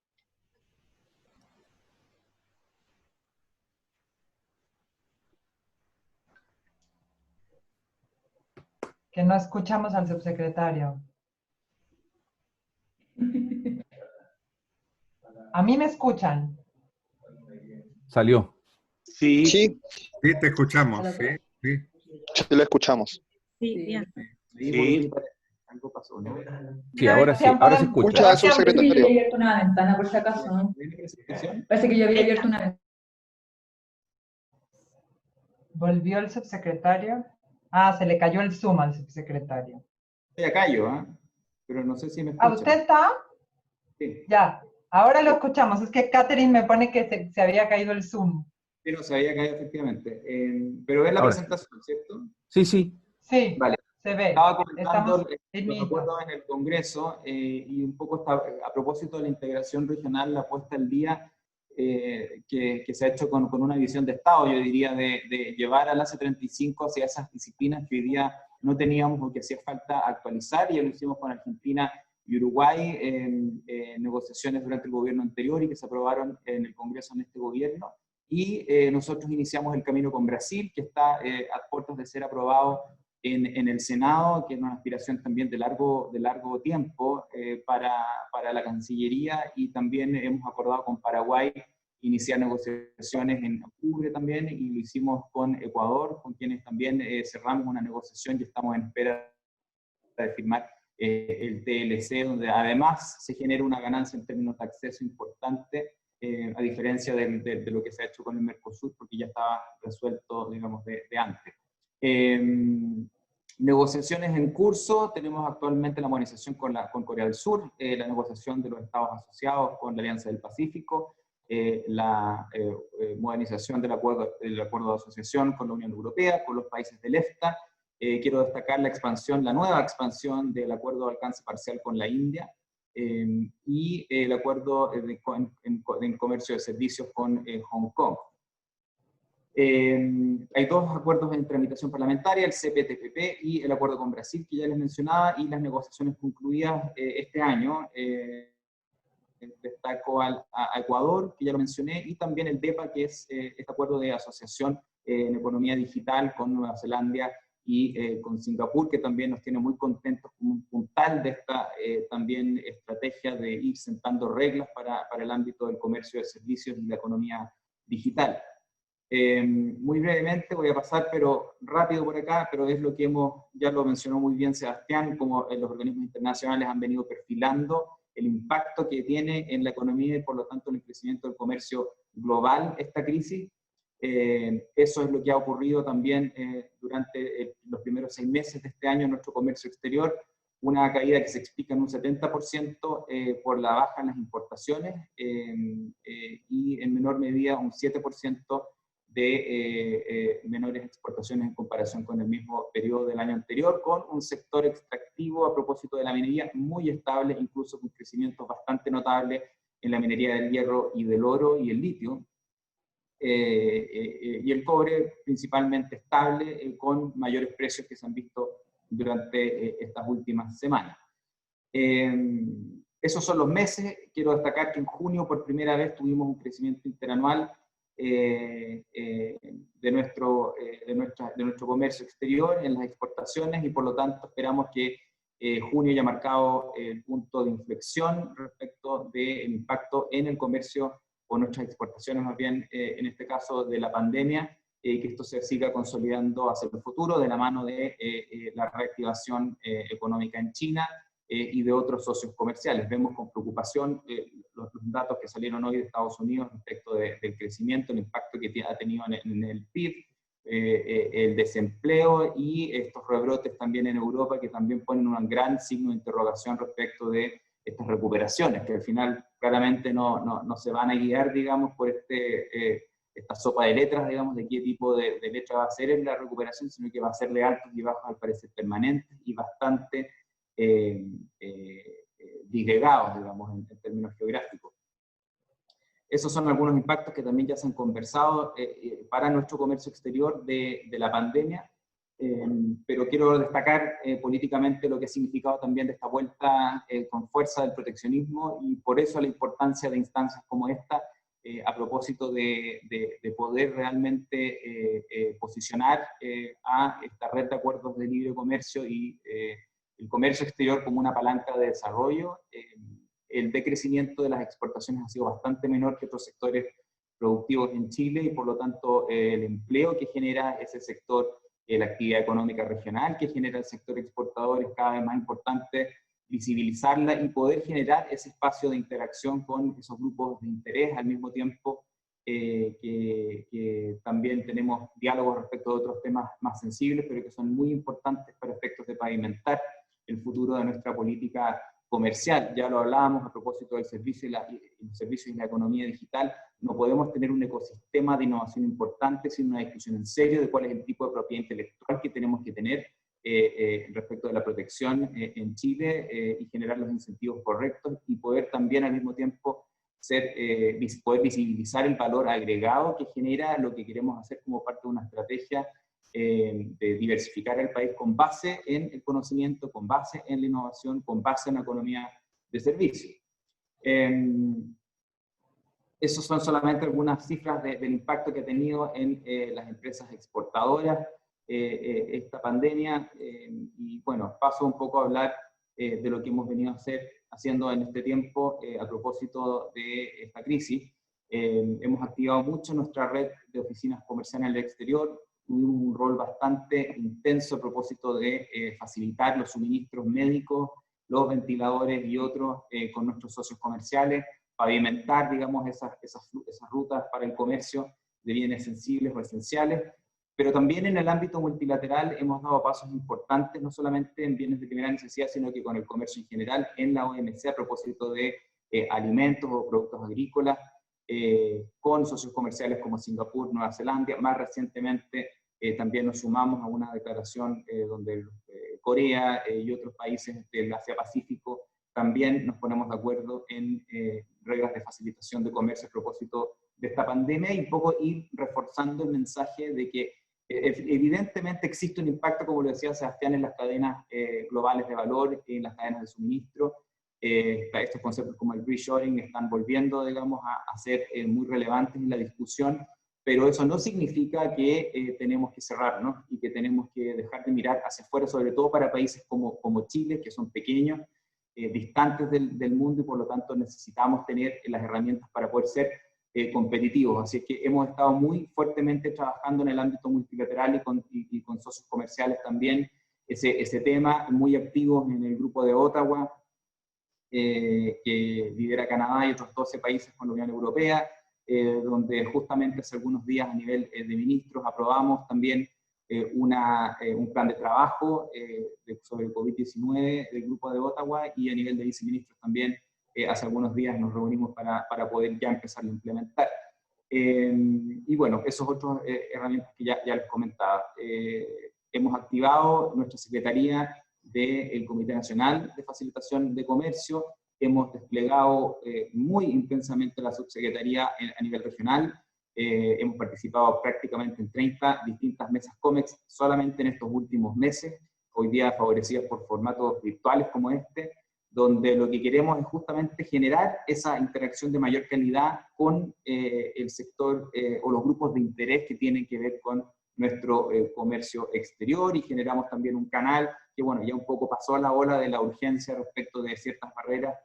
Que no escuchamos al subsecretario. A mí me escuchan. Salió. Sí, Sí, sí, te escuchamos. Sí, sí. sí lo escuchamos. Sí, bien. Sí. Algo pasó, ¿no? Sí, ahora sí, ahora se escucha. Escucha, Parece que yo subsecretario. había abierto una ventana, por si acaso, ¿no? Parece que yo había abierto una ventana. ¿Volvió el subsecretario? Ah, se le cayó el Zoom al subsecretario. Estoy acá yo, pero no sé si me ¿Ah, escuchan. usted está? Sí, Ya, ahora lo escuchamos. Es que Catherine me pone que se había caído el Zoom. sí, no se había caído efectivamente. Pero es la Ahora. presentación, ¿cierto? Sí, sí. Sí, Vale. se ve. Estaba comentando Estamos los listos. acuerdos en el Congreso y un poco a propósito de la integración regional, la puesta al día que se ha hecho con una visión de Estado, yo diría, de llevar al AC35 hacia esas disciplinas que hoy día no teníamos o que hacía falta actualizar, y lo hicimos con Argentina y Uruguay en negociaciones durante el gobierno anterior y que se aprobaron en el Congreso en este gobierno. Y nosotros iniciamos el camino con Brasil, que está a puertas de ser aprobado en el Senado, que es una aspiración también de largo tiempo para la Cancillería, y también hemos acordado con Paraguay iniciar negociaciones en octubre también, y lo hicimos con Ecuador, con quienes también cerramos una negociación y estamos en espera de firmar el TLC, donde además se genera una ganancia en términos de acceso importante, a diferencia de lo que se ha hecho con el Mercosur, porque ya estaba resuelto, digamos, de antes. Negociaciones en curso, tenemos actualmente la modernización con Corea del Sur, la negociación de los estados asociados con la Alianza del Pacífico, la modernización del acuerdo de asociación con la Unión Europea, con los países del EFTA. Quiero destacar la nueva expansión del acuerdo de alcance parcial con la India, y el acuerdo en comercio de servicios con Hong Kong. Hay dos acuerdos en tramitación parlamentaria, el CPTPP y el acuerdo con Brasil, que ya les mencionaba, y las negociaciones concluidas este año. Destaco a Ecuador, que ya lo mencioné, y también el DEPA, que es este acuerdo de asociación en economía digital con Nueva Zelanda y con Singapur, que también nos tiene muy contentos como un puntal de esta también estrategia de ir sentando reglas para el ámbito del comercio de servicios y la economía digital. Muy brevemente voy a pasar, pero rápido por acá, pero es lo que ya lo mencionó muy bien Sebastián, como los organismos internacionales han venido perfilando el impacto que tiene en la economía y por lo tanto en el crecimiento del comercio global esta crisis. Eso es lo que ha ocurrido también durante los primeros 6 meses de este año en nuestro comercio exterior, una caída que se explica en un 70% por la baja en las importaciones y en menor medida un 7% de menores exportaciones en comparación con el mismo periodo del año anterior, con un sector extractivo a propósito de la minería muy estable, incluso con crecimientos bastante notables en la minería del hierro y del oro y el litio, y el cobre principalmente estable, con mayores precios que se han visto durante estas últimas semanas. Esos son los meses. Quiero destacar que en junio por primera vez tuvimos un crecimiento interanual de nuestro comercio exterior en las exportaciones, y por lo tanto esperamos que junio haya marcado el punto de inflexión respecto del impacto en el comercio o nuestras exportaciones, más bien en este caso de la pandemia, que esto se siga consolidando hacia el futuro de la mano de la reactivación económica en China y de otros socios comerciales. Vemos con preocupación los datos que salieron hoy de Estados Unidos respecto del crecimiento, el impacto que ha tenido en el PIB, el desempleo y estos rebrotes también en Europa, que también ponen un gran signo de interrogación respecto de estas recuperaciones, que al final claramente no se van a guiar, digamos, por esta sopa de letras, digamos, de qué tipo de letra va a ser en la recuperación, sino que va a ser de altos y bajos, al parecer permanentes y bastante disgregados, digamos, en términos geográficos. Esos son algunos impactos que también ya se han conversado para nuestro comercio exterior de la pandemia, pero quiero destacar políticamente lo que ha significado también de esta vuelta con fuerza del proteccionismo, y por eso la importancia de instancias como esta, a propósito de poder realmente posicionar a esta red de acuerdos de libre comercio y el comercio exterior como una palanca de desarrollo. El decrecimiento de las exportaciones ha sido bastante menor que otros sectores productivos en Chile, y por lo tanto el empleo que genera ese sector, la actividad económica regional que genera el sector exportador, es cada vez más importante visibilizarla y poder generar ese espacio de interacción con esos grupos de interés, al mismo tiempo que también tenemos diálogos respecto de otros temas más sensibles, pero que son muy importantes para efectos de pavimentar el futuro de nuestra política comercial. Ya lo hablábamos a propósito del servicio y la economía digital. No podemos tener un ecosistema de innovación importante sin una discusión en serio de cuál es el tipo de propiedad intelectual que tenemos que tener respecto de la protección en Chile, y generar los incentivos correctos, y poder también al mismo tiempo poder visibilizar el valor agregado que genera lo que queremos hacer como parte de una estrategia de diversificar el país con base en el conocimiento, con base en la innovación, con base en la economía de servicios. Esos son solamente algunas cifras del impacto que ha tenido en las empresas exportadoras esta pandemia, y bueno, paso un poco a hablar de lo que hemos venido haciendo en este tiempo a propósito de esta crisis. Hemos activado mucho nuestra red de oficinas comerciales en el exterior. Tuvimos un rol bastante intenso a propósito de facilitar los suministros médicos, los ventiladores y otros con nuestros socios comerciales, pavimentar, digamos, esas rutas para el comercio de bienes sensibles o esenciales. Pero también en el ámbito multilateral hemos dado pasos importantes, no solamente en bienes de primera necesidad, sino que con el comercio en general, en la OMC a propósito de alimentos o productos agrícolas, con socios comerciales como Singapur, Nueva Zelanda. Más recientemente también nos sumamos a una declaración donde Corea y otros países del Asia-Pacífico también nos ponemos de acuerdo en reglas de facilitación de comercio a propósito de esta pandemia, y un poco ir reforzando el mensaje de que evidentemente existe un impacto, como lo decía Sebastián, en las cadenas globales de valor, en las cadenas de suministro. Estos conceptos como el reshoring están volviendo, digamos, a ser muy relevantes en la discusión, pero eso no significa que tenemos que cerrarnos y que tenemos que dejar de mirar hacia afuera, sobre todo para países como Chile, que son pequeños, distantes del mundo, y por lo tanto necesitamos tener las herramientas para poder ser competitivos. Así que hemos estado muy fuertemente trabajando en el ámbito multilateral y con socios comerciales también ese tema, muy activos en el grupo de Ottawa, que lidera Canadá y otros 12 países con la Unión Europea, donde justamente hace algunos días a nivel de ministros aprobamos también un plan de trabajo sobre el COVID-19 del grupo de Ottawa, y a nivel de viceministros también hace algunos días nos reunimos para poder ya empezar a implementar. Y bueno, esos otros herramientas que ya les comentaba. Hemos activado nuestra Secretaría del Comité Nacional de Facilitación de Comercio, hemos desplegado muy intensamente la subsecretaría a nivel regional, hemos participado prácticamente en 30 distintas mesas COMEX solamente en estos últimos meses, hoy día favorecidas por formatos virtuales como este, donde lo que queremos es justamente generar esa interacción de mayor calidad con el sector o los grupos de interés que tienen que ver con nuestro comercio exterior, y generamos también un canal que, bueno, ya un poco pasó a la ola de la urgencia respecto de ciertas barreras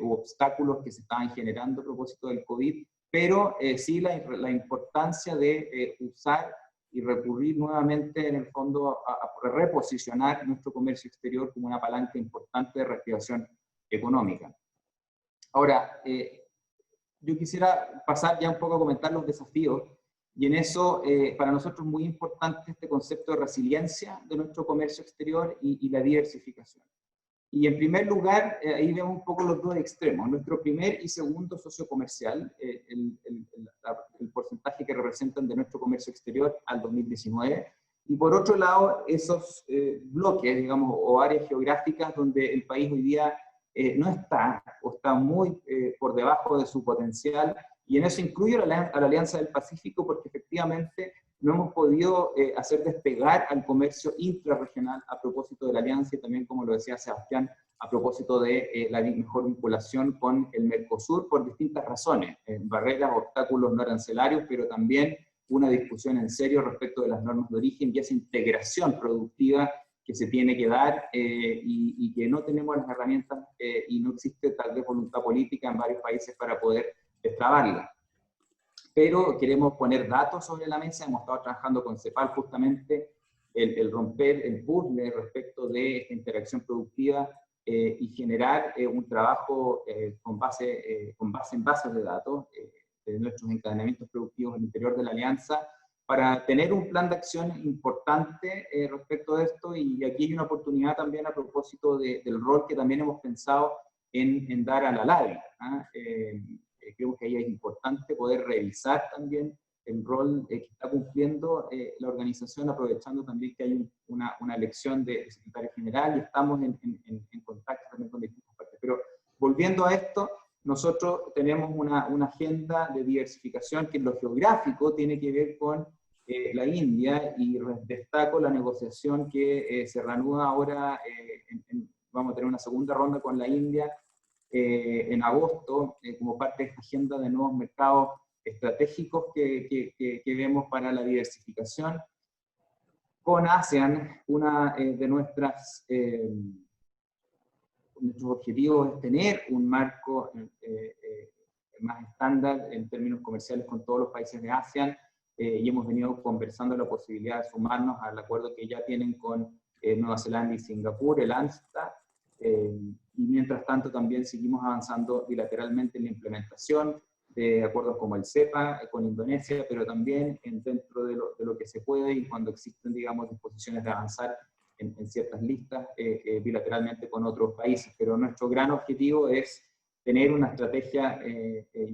u obstáculos que se estaban generando a propósito del COVID, pero sí la importancia de usar y recurrir nuevamente en el fondo a reposicionar nuestro comercio exterior como una palanca importante de reactivación económica. Ahora, yo quisiera pasar ya un poco a comentar los desafíos, y en eso para nosotros es muy importante este concepto de resiliencia de nuestro comercio exterior y la diversificación. Y en primer lugar, ahí vemos un poco los dos extremos, nuestro primer y segundo socio comercial, el porcentaje que representan de nuestro comercio exterior al 2019, y por otro lado, esos bloques, digamos, o áreas geográficas donde el país hoy día no está, o está muy por debajo de su potencial, y en eso incluyo a la Alianza del Pacífico, porque efectivamente no hemos podido hacer despegar al comercio intrarregional a propósito de la alianza, y también, como lo decía Sebastián, a propósito de la mejor vinculación con el Mercosur por distintas razones, barreras, obstáculos no arancelarios, pero también una discusión en serio respecto de las normas de origen y esa integración productiva que se tiene que dar y que no tenemos las herramientas y no existe tal vez voluntad política en varios países para poder destrabarla. Pero queremos poner datos sobre la mesa, hemos estado trabajando con CEPAL justamente el romper el puzzle respecto de esta interacción productiva y generar un trabajo con base en bases de datos de nuestros encadenamientos productivos al interior de la alianza, para tener un plan de acción importante respecto de esto. Y aquí hay una oportunidad también a propósito del rol que también hemos pensado en dar a la LADI. Creo que ahí es importante poder revisar también el rol que está cumpliendo la organización, aprovechando también que hay una elección de secretario general y estamos en contacto también con distintas partes. Pero volviendo a esto, nosotros tenemos una agenda de diversificación que en lo geográfico tiene que ver con la India, y destaco la negociación que se reanuda ahora, vamos a tener una segunda ronda con la India en agosto, como parte de esta agenda de nuevos mercados estratégicos que vemos para la diversificación. Con ASEAN, una de nuestros objetivos es tener un marco más estándar en términos comerciales con todos los países de ASEAN, y hemos venido conversando la posibilidad de sumarnos al acuerdo que ya tienen con Nueva Zelanda y Singapur, el ANZTA, y mientras tanto también seguimos avanzando bilateralmente en la implementación de acuerdos como el CEPA con Indonesia, pero también dentro de lo que se puede y cuando existen, digamos, disposiciones de avanzar en ciertas listas bilateralmente con otros países. Pero nuestro gran objetivo es tener una estrategia,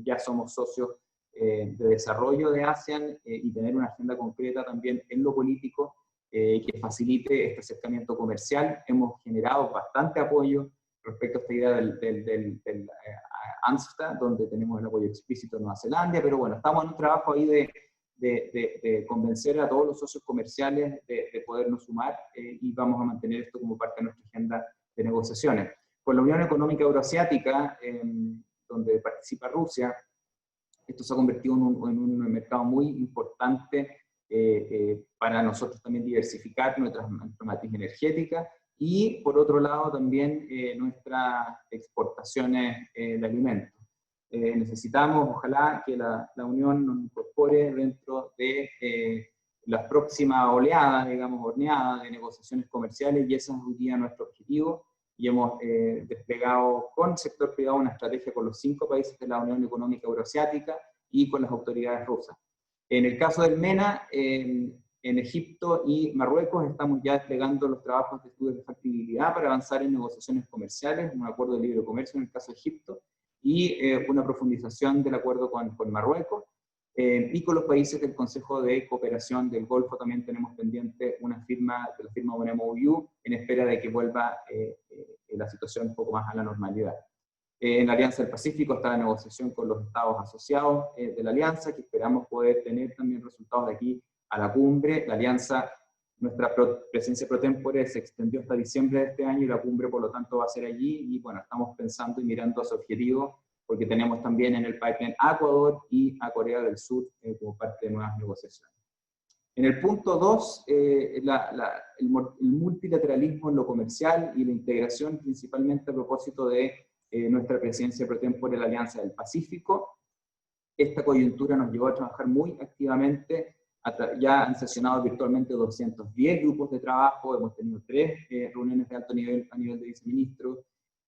ya somos socios de desarrollo de ASEAN, y tener una agenda concreta también en lo político que facilite este acercamiento comercial. Hemos generado bastante apoyo respecto a esta idea del ANZFTA, donde tenemos el apoyo explícito de Nueva Zelanda, pero bueno, estamos en un trabajo ahí de convencer a todos los socios comerciales de podernos sumar, y vamos a mantener esto como parte de nuestra agenda de negociaciones. Con la Unión Económica Euroasiática, donde participa Rusia, esto se ha convertido en un mercado muy importante para nosotros también diversificar nuestra matriz energética, y por otro lado también nuestras exportaciones de alimentos. Necesitamos, ojalá, que la Unión nos incorpore dentro de la próxima oleada, digamos, horneada de negociaciones comerciales, y ese es hoy día nuestro objetivo, y hemos desplegado con el sector privado una estrategia con los 5 países de la Unión Económica Euroasiática y con las autoridades rusas. En el caso del MENA, en Egipto y Marruecos estamos ya desplegando los trabajos de estudios de factibilidad para avanzar en negociaciones comerciales, un acuerdo de libre comercio en el caso de Egipto, y una profundización del acuerdo con Marruecos, y con los países del Consejo de Cooperación del Golfo también tenemos pendiente la firma de un MOU en espera de que vuelva la situación un poco más a la normalidad. En la Alianza del Pacífico está la negociación con los estados asociados de la Alianza, que esperamos poder tener también resultados de aquí a la cumbre. La Alianza, nuestra presencia pro tempore se extendió hasta diciembre de este año, y la cumbre por lo tanto va a ser allí, y bueno, estamos pensando y mirando a su objetivo, porque tenemos también en el pipeline a Ecuador y a Corea del Sur como parte de nuevas negociaciones. En el punto 2, el multilateralismo en lo comercial y la integración, principalmente a propósito de nuestra presidencia pro tempore de la Alianza del Pacífico. Esta coyuntura nos llevó a trabajar muy activamente. Ya han sesionado virtualmente 210 grupos de trabajo, hemos tenido 3 reuniones de alto nivel a nivel de viceministros,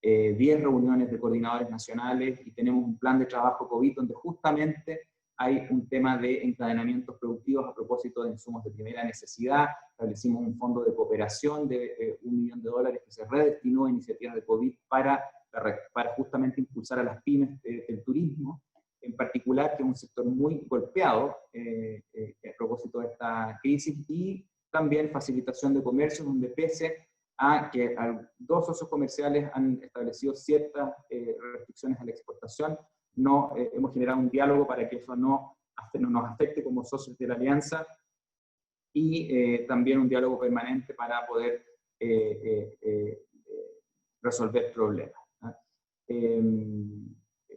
10 reuniones de coordinadores nacionales, y tenemos un plan de trabajo COVID donde justamente hay un tema de encadenamientos productivos a propósito de insumos de primera necesidad. Establecimos un fondo de cooperación de $1 millón que se redestinó a iniciativas de COVID para justamente impulsar a las pymes del turismo, en particular, que es un sector muy golpeado a propósito de esta crisis, y también facilitación de comercio, donde pese a que 2 socios comerciales han establecido ciertas restricciones a la exportación, hemos generado un diálogo para que eso no nos afecte como socios de la alianza, y también un diálogo permanente para poder resolver problemas.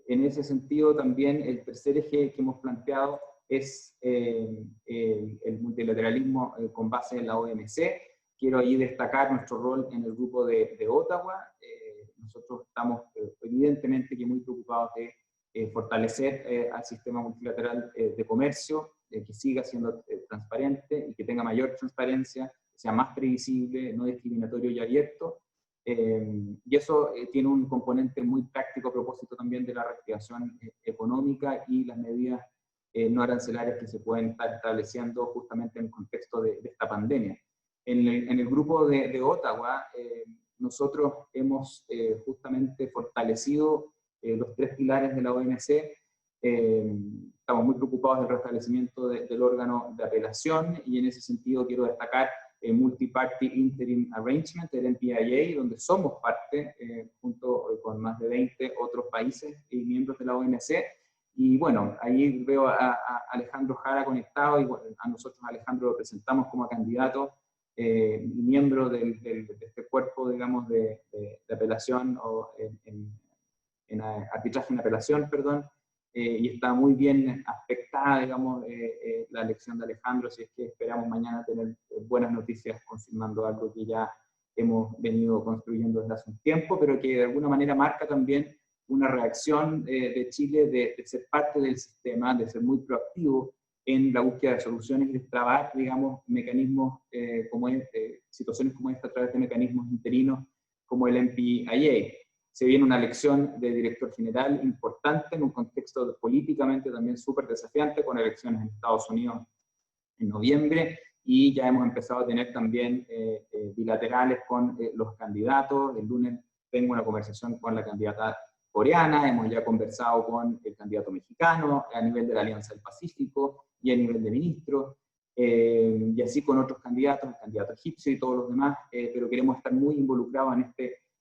En ese sentido, también el tercer eje que hemos planteado es el multilateralismo con base en la OMC. Quiero ahí destacar nuestro rol en el grupo de Ottawa. Nosotros estamos evidentemente muy preocupados de fortalecer al sistema multilateral de comercio, que siga siendo transparente y que tenga mayor transparencia, que sea más previsible, no discriminatorio y abierto. Y eso tiene un componente muy práctico a propósito también de la reactivación económica y las medidas no arancelarias que se pueden estar estableciendo justamente en el contexto de esta pandemia. En el grupo de Ottawa, nosotros hemos justamente fortalecido los 3 pilares de la OMC. Estamos muy preocupados del restablecimiento del órgano de apelación, y en ese sentido quiero destacar el Multi-Party Interim Arrangement, el MPIA, donde somos parte, junto con más de 20 otros países y miembros de la OMC. Y bueno, ahí veo a Alejandro Jara conectado, y bueno, a nosotros Alejandro lo presentamos como candidato, miembro de este cuerpo, digamos, de apelación, o en arbitraje en apelación, perdón, y está muy bien aspectada, digamos, la elección de Alejandro, así es que esperamos mañana tener buenas noticias confirmando algo que ya hemos venido construyendo desde hace un tiempo, pero que de alguna manera marca también una reacción de Chile de ser parte del sistema, de ser muy proactivo en la búsqueda de soluciones y de trabajar, digamos, mecanismos situaciones como esta a través de mecanismos interinos como el MPIA. Se viene una elección de director general importante en un contexto políticamente también súper desafiante, con elecciones en Estados Unidos en noviembre, y ya hemos empezado a tener también bilaterales con los candidatos. El lunes tengo una conversación con la candidata coreana, hemos ya conversado con el candidato mexicano a nivel de la Alianza del Pacífico y a nivel de ministro, y así con otros candidatos, el candidato egipcio y todos los demás, pero queremos estar muy involucrados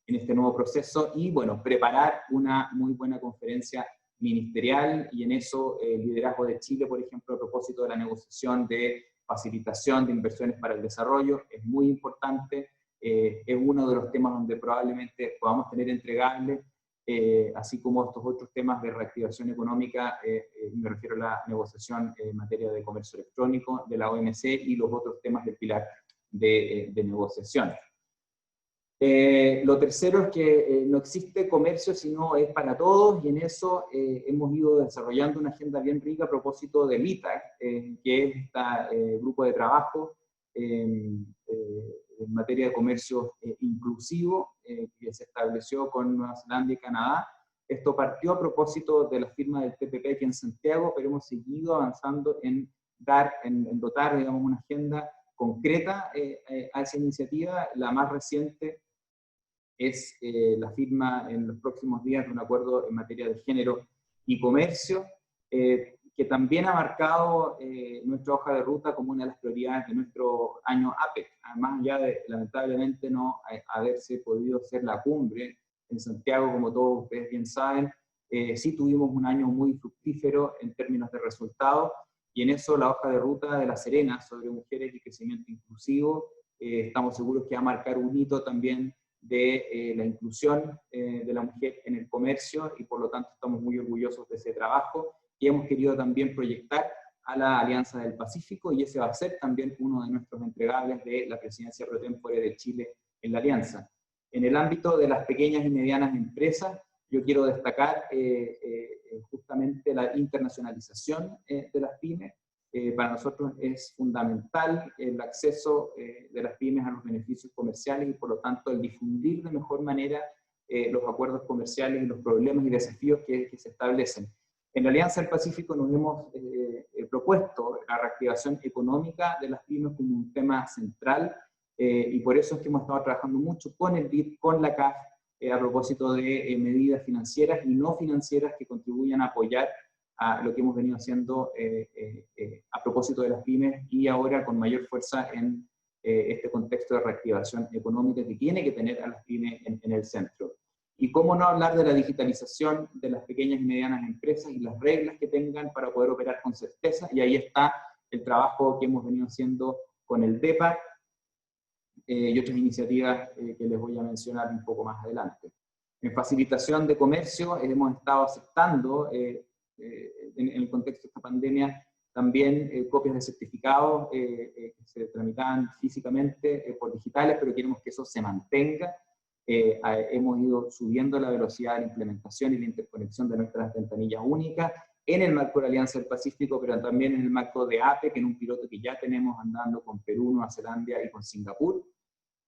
en este nuevo proceso y, bueno, preparar una muy buena conferencia ministerial, y en eso el liderazgo de Chile, por ejemplo, a propósito de la negociación de facilitación de inversiones para el desarrollo, es muy importante, es uno de los temas donde probablemente podamos tener entregables, así como estos otros temas de reactivación económica, me refiero a la negociación en materia de comercio electrónico de la OMC y los otros temas del pilar de negociación. Lo tercero es que no existe comercio si no es para todos, y en eso hemos ido desarrollando una agenda bien rica a propósito del ITAC, que es este grupo de trabajo en materia de comercio inclusivo que se estableció con Nueva Zelanda y Canadá. Esto partió a propósito de la firma del TPP aquí en Santiago, pero hemos seguido avanzando en dotar, digamos, una agenda concreta a esa iniciativa. La más reciente es la firma en los próximos días de un acuerdo en materia de género y comercio, que también ha marcado nuestra hoja de ruta como una de las prioridades de nuestro año APEC, además ya de, lamentablemente, no haberse podido hacer la cumbre en Santiago, como todos ustedes bien saben. Sí tuvimos un año muy fructífero en términos de resultados, y en eso la hoja de ruta de La Serena sobre mujeres y crecimiento inclusivo, estamos seguros que va a marcar un hito también de la inclusión de la mujer en el comercio, y por lo tanto estamos muy orgullosos de ese trabajo, y hemos querido también proyectar a la Alianza del Pacífico, y ese va a ser también uno de nuestros entregables de la presidencia pro tempore de Chile en la Alianza. En el ámbito de las pequeñas y medianas empresas, yo quiero destacar justamente la internacionalización de las pymes. Para nosotros es fundamental el acceso de las pymes a los beneficios comerciales, y por lo tanto el difundir de mejor manera los acuerdos comerciales y los problemas y desafíos que se establecen. En la Alianza del Pacífico nos hemos propuesto la reactivación económica de las pymes como un tema central, y por eso es que hemos estado trabajando mucho con el BID, con la CAF, a propósito de medidas financieras y no financieras que contribuyan a apoyar a lo que hemos venido haciendo a propósito de las pymes, y ahora con mayor fuerza en este contexto de reactivación económica que tiene que tener a las pymes en el centro. Y cómo no hablar de la digitalización de las pequeñas y medianas empresas y las reglas que tengan para poder operar con certeza, y ahí está el trabajo que hemos venido haciendo con el DEPAC y otras iniciativas que les voy a mencionar un poco más adelante. En facilitación de comercio hemos estado aceptando en el contexto de esta pandemia también copias de certificados que se tramitan físicamente por digitales, pero queremos que eso se mantenga. Hemos ido subiendo la velocidad de la implementación y la interconexión de nuestras ventanillas únicas en el marco de la Alianza del Pacífico, pero también en el marco de APEC, en un piloto que ya tenemos andando con Perú, Nueva Zelanda y con Singapur.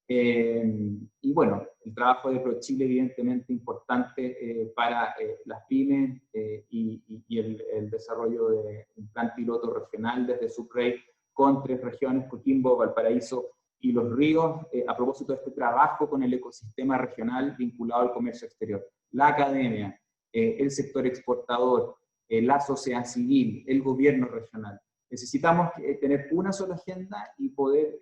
Y bueno, el trabajo de ProChile evidentemente importante para las pymes y el desarrollo de un plan piloto regional desde SUPREI con 3 regiones, Coquimbo, Valparaíso y Los Ríos, a propósito de este trabajo con el ecosistema regional vinculado al comercio exterior. La academia, el sector exportador, la sociedad civil, el gobierno regional. Necesitamos tener una sola agenda y poder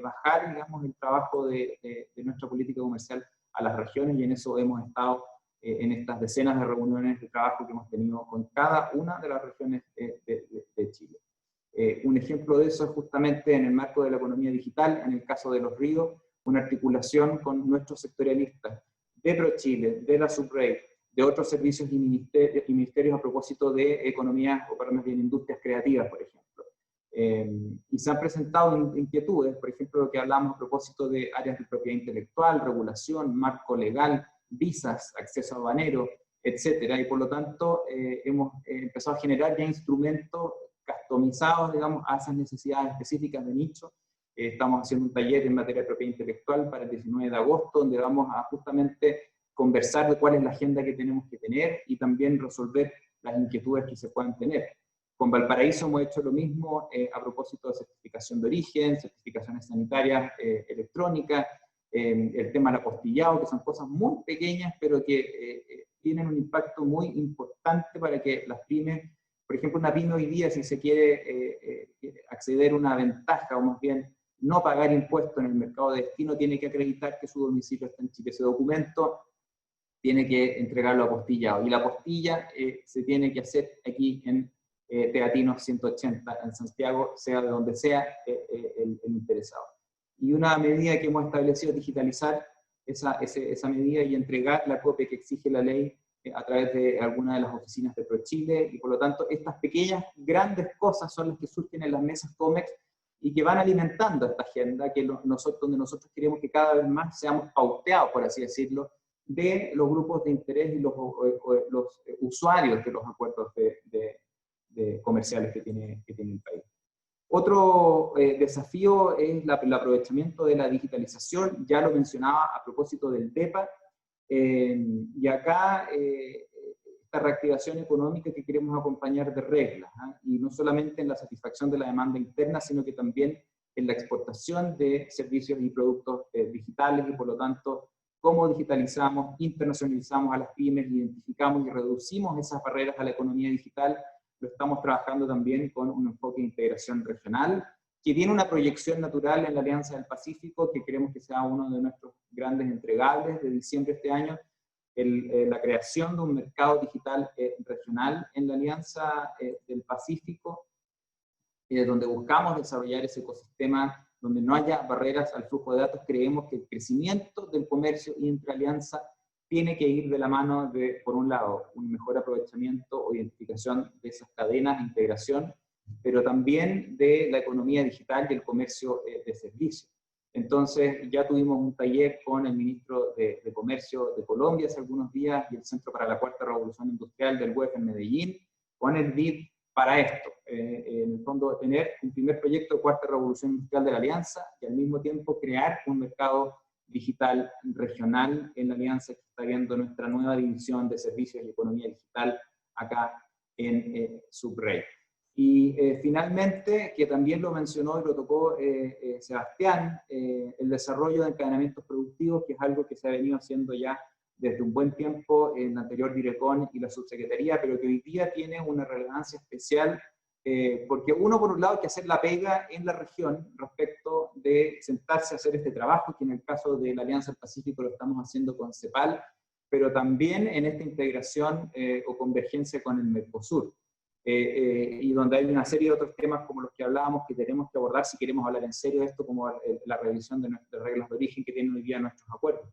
bajar, digamos, el trabajo de nuestra política comercial a las regiones, y en eso hemos estado en estas decenas de reuniones de trabajo que hemos tenido con cada una de las regiones de Chile. Un ejemplo de eso es justamente en el marco de la economía digital, en el caso de Los Ríos, una articulación con nuestros sectorialistas de ProChile, de la SUPREI, de otros servicios y ministerios a propósito de economía, o para más bien industrias creativas, por ejemplo. Y se han presentado inquietudes, por ejemplo, lo que hablamos a propósito de áreas de propiedad intelectual, regulación, marco legal, visas, acceso aduanero, etcétera, y por lo tanto hemos empezado a generar ya instrumentos customizados, digamos, a esas necesidades específicas de nicho. Estamos haciendo un taller en materia de propiedad intelectual para el 19 de agosto, donde vamos a justamente conversar de cuál es la agenda que tenemos que tener y también resolver las inquietudes que se puedan tener. Con Valparaíso hemos hecho lo mismo a propósito de certificación de origen, certificaciones sanitarias electrónicas, el tema del apostillado, que son cosas muy pequeñas, pero que tienen un impacto muy importante para que las pymes, por ejemplo, una pyme hoy día, si se quiere acceder a una ventaja, o más bien no pagar impuestos en el mercado de destino, tiene que acreditar que su domicilio está en Chile. Ese documento tiene que entregarlo apostillado, y la apostilla se tiene que hacer aquí en Teatinos 180, en Santiago, sea de donde sea el interesado. Y una medida que hemos establecido es digitalizar esa medida y entregar la copia que exige la ley a través de alguna de las oficinas de ProChile, y por lo tanto estas pequeñas, grandes cosas son las que surgen en las mesas COMEX y que van alimentando esta agenda donde nosotros queremos que cada vez más seamos pauteados, por así decirlo, de los grupos de interés y los usuarios de los acuerdos comerciales que tiene el país. Otro desafío es el aprovechamiento de la digitalización, ya lo mencionaba a propósito del DEPA, y acá esta reactivación económica que queremos acompañar de reglas, y no solamente en la satisfacción de la demanda interna, sino que también en la exportación de servicios y productos digitales, y por lo tanto, cómo digitalizamos, internacionalizamos a las pymes, identificamos y reducimos esas barreras a la economía digital. Lo estamos trabajando también con un enfoque de integración regional, que tiene una proyección natural en la Alianza del Pacífico, que queremos que sea uno de nuestros grandes entregables de diciembre de este año, la creación de un mercado digital regional en la Alianza del Pacífico, donde buscamos desarrollar ese ecosistema donde no haya barreras al flujo de datos. Creemos que el crecimiento del comercio intraalianza tiene que ir de la mano de, por un lado, un mejor aprovechamiento o identificación de esas cadenas de integración, pero también de la economía digital y el comercio de servicios. Entonces, ya tuvimos un taller con el ministro de Comercio de Colombia hace algunos días y el Centro para la Cuarta Revolución Industrial del UEF en Medellín, con el BID para esto. En el fondo, tener un primer proyecto de Cuarta Revolución Industrial de la Alianza y al mismo tiempo crear un mercado digital regional en la Alianza, que está viendo nuestra nueva división de servicios y economía digital acá en Subrey. Y finalmente, que también lo mencionó y lo tocó Sebastián, el desarrollo de encadenamientos productivos, que es algo que se ha venido haciendo ya desde un buen tiempo en la anterior Direcón y la subsecretaría, pero que hoy día tiene una relevancia especial, porque uno, por un lado, hay que hacer la pega en la región respecto de sentarse a hacer este trabajo, que en el caso de la Alianza del Pacífico lo estamos haciendo con CEPAL, pero también en esta integración o convergencia con el Mercosur, y donde hay una serie de otros temas como los que hablábamos que tenemos que abordar si queremos hablar en serio de esto, como la revisión de nuestras reglas de origen que tienen hoy día nuestros acuerdos.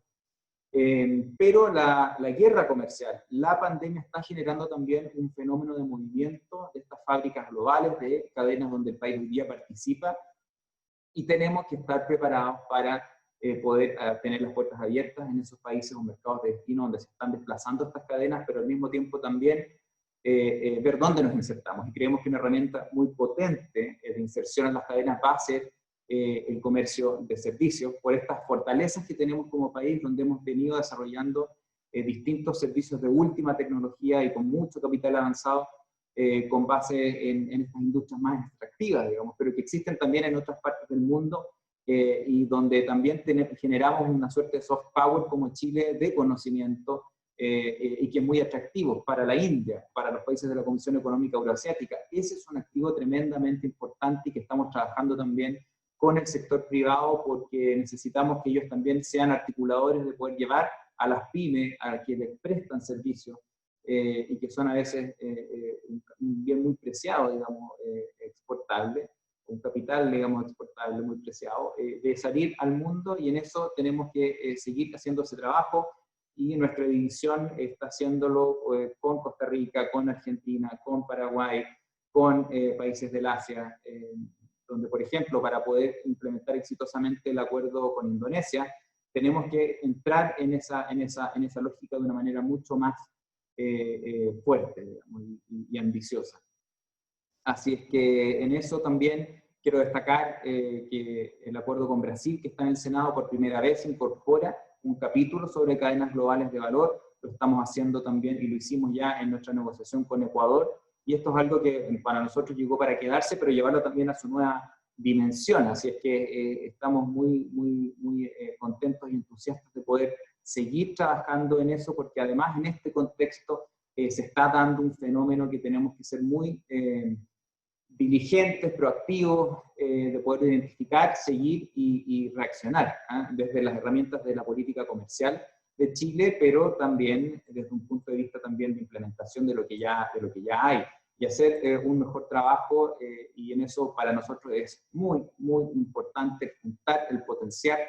Pero la guerra comercial, la pandemia está generando también un fenómeno de movimiento de estas fábricas globales, de cadenas donde el país hoy día participa, y tenemos que estar preparados para poder tener las puertas abiertas en esos países o mercados de destino donde se están desplazando estas cadenas, pero al mismo tiempo también ver dónde nos insertamos. Y creemos que una herramienta muy potente de inserción en las cadenas va a ser el comercio de servicios, por estas fortalezas que tenemos como país, donde hemos venido desarrollando distintos servicios de última tecnología y con mucho capital avanzado, con base en estas industrias más extractivas, digamos, pero que existen también en otras partes del mundo, y donde también generamos una suerte de soft power como Chile de conocimiento, y que es muy atractivo para la India, para los países de la Comisión Económica Euroasiática. Ese es un activo tremendamente importante y que estamos trabajando también con el sector privado, porque necesitamos que ellos también sean articuladores de poder llevar a las pymes, a quienes prestan servicios, y que son a veces un bien muy preciado, digamos, exportable, un capital, digamos, exportable muy preciado, de salir al mundo, y en eso tenemos que seguir haciendo ese trabajo, y nuestra división está haciéndolo con Costa Rica, con Argentina, con Paraguay, con países del Asia, donde, por ejemplo, para poder implementar exitosamente el acuerdo con Indonesia, tenemos que entrar en esa lógica de una manera mucho más fuerte, digamos, y ambiciosa. Así es que en eso también quiero destacar que el acuerdo con Brasil, que está en el Senado por primera vez, incorpora un capítulo sobre cadenas globales de valor, lo estamos haciendo también y lo hicimos ya en nuestra negociación con Ecuador, y esto es algo que para nosotros llegó para quedarse, pero llevarlo también a su nueva dimensión, así es que estamos muy contentos y entusiastas de poder seguir trabajando en eso, porque además en este contexto se está dando un fenómeno que tenemos que ser muy diligentes, proactivos, de poder identificar, seguir y reaccionar, desde las herramientas de la política comercial de Chile, pero también desde un punto de vista también de implementación de lo que ya hay, y hacer un mejor trabajo, y en eso para nosotros es muy importante juntar el potencial,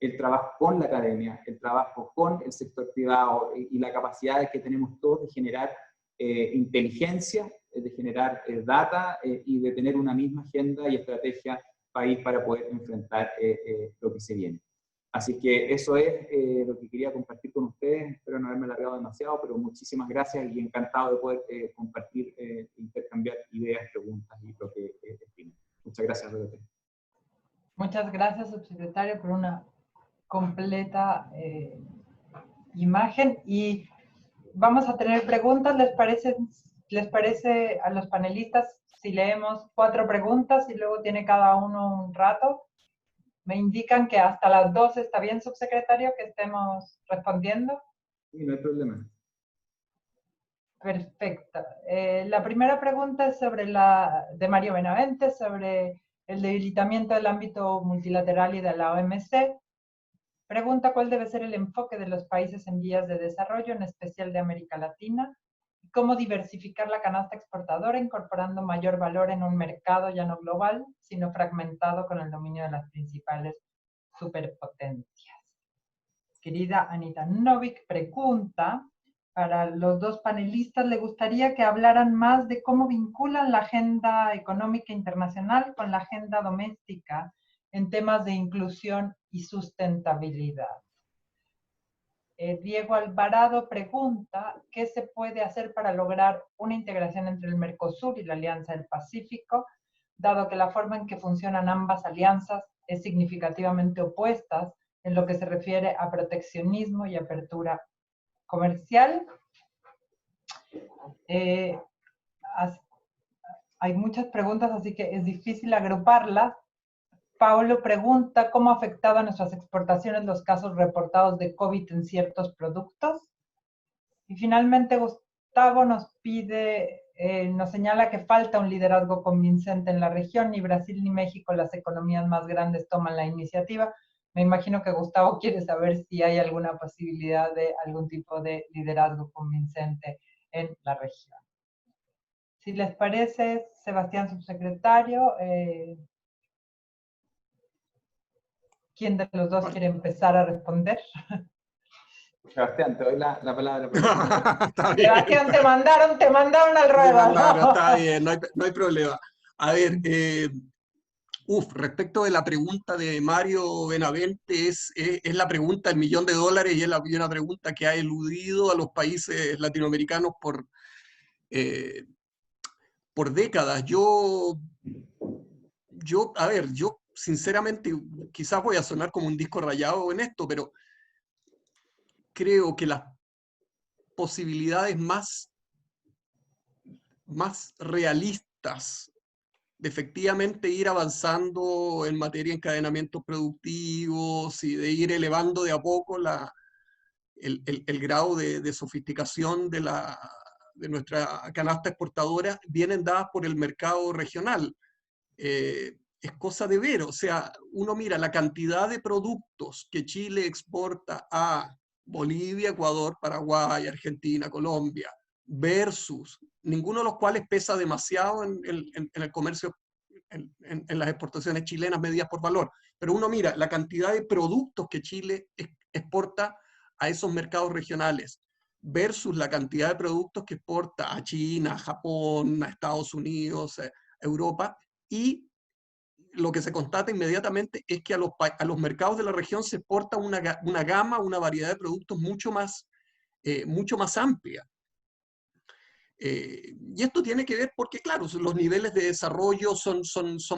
el trabajo con la academia, el trabajo con el sector privado y la capacidad que tenemos todos de generar inteligencia, de generar data y de tener una misma agenda y estrategia país para poder enfrentar lo que se viene. Así que eso es lo que quería compartir con ustedes. Espero no haberme alargado demasiado, pero muchísimas gracias y encantado de poder compartir, intercambiar ideas, preguntas y lo que estime. Muchas gracias, Dorotea. Muchas gracias, subsecretario, por una completa imagen. Y vamos a tener preguntas. ¿Les parece a los panelistas si leemos 4 preguntas y luego tiene cada uno un rato? Me indican que hasta las 12 está bien, subsecretario, que estemos respondiendo. Sí, no hay problema. Perfecto. La primera pregunta es de Mario Benavente, sobre el debilitamiento del ámbito multilateral y de la OMC. Pregunta cuál debe ser el enfoque de los países en vías de desarrollo, en especial de América Latina, y cómo diversificar la canasta exportadora incorporando mayor valor en un mercado ya no global, sino fragmentado con el dominio de las principales superpotencias. Querida Anita Novik pregunta, para los 2 panelistas, ¿le gustaría que hablaran más de cómo vinculan la agenda económica internacional con la agenda doméstica en temas de inclusión y sustentabilidad? Diego Alvarado pregunta, ¿qué se puede hacer para lograr una integración entre el Mercosur y la Alianza del Pacífico, dado que la forma en que funcionan ambas alianzas es significativamente opuestas en lo que se refiere a proteccionismo y apertura comercial? Hay muchas preguntas, así que es difícil agruparlas. Paulo pregunta, ¿cómo ha afectado a nuestras exportaciones los casos reportados de COVID en ciertos productos? Y finalmente Gustavo nos señala que falta un liderazgo convincente en la región, ni Brasil ni México, las economías más grandes, toman la iniciativa. Me imagino que Gustavo quiere saber si hay alguna posibilidad de algún tipo de liderazgo convincente en la región. Si les parece, Sebastián, subsecretario, ¿quién de los 2 quiere empezar a responder? Sebastián, te doy la palabra. Sebastián, te mandaron al ruedo. Claro, está bien, no hay problema. A ver, respecto de la pregunta de Mario Benavente, es la pregunta del $1.000.000 y es una pregunta que ha eludido a los países latinoamericanos por décadas. Yo sinceramente, quizás voy a sonar como un disco rayado en esto, pero creo que las posibilidades más realistas de efectivamente ir avanzando en materia de encadenamientos productivos y de ir elevando de a poco el grado de sofisticación de nuestra canasta exportadora, vienen dadas por el mercado regional. Es cosa de ver, o sea, uno mira la cantidad de productos que Chile exporta a Bolivia, Ecuador, Paraguay, Argentina, Colombia, versus ninguno de los cuales pesa demasiado en el comercio, en las exportaciones chilenas medidas por valor. Pero uno mira la cantidad de productos que Chile exporta a esos mercados regionales versus la cantidad de productos que exporta a China, a Japón, a Estados Unidos, a Europa, y lo que se constata inmediatamente es que a los mercados de la región se exporta una gama, una variedad de productos mucho más amplia. Y esto tiene que ver porque, claro, los niveles de desarrollo son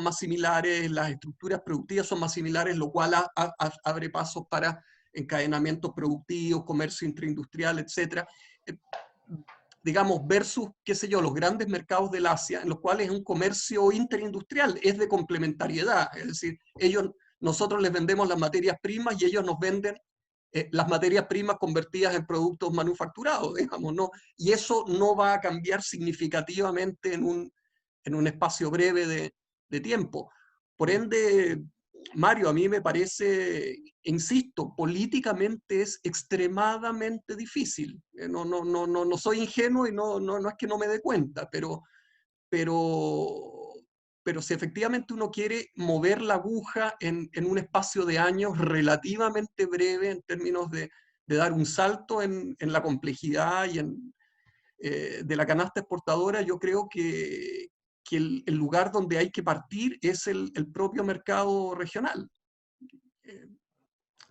más similares, las estructuras productivas son más similares, lo cual abre pasos para encadenamientos productivos, comercio intraindustrial, etc. Digamos, versus, qué sé yo, los grandes mercados del Asia, en los cuales es un comercio interindustrial, es de complementariedad, es decir, nosotros les vendemos las materias primas y ellos nos venden las materias primas convertidas en productos manufacturados, digamos, ¿no? Y eso no va a cambiar significativamente en un espacio breve de tiempo. Por ende, Mario, a mí me parece, insisto, políticamente es extremadamente difícil. No soy ingenuo y no es que no me dé cuenta, pero si efectivamente uno quiere mover la aguja en un espacio de años relativamente breve en términos de dar un salto en la complejidad y de la canasta exportadora, yo creo que el lugar donde hay que partir es el propio mercado regional.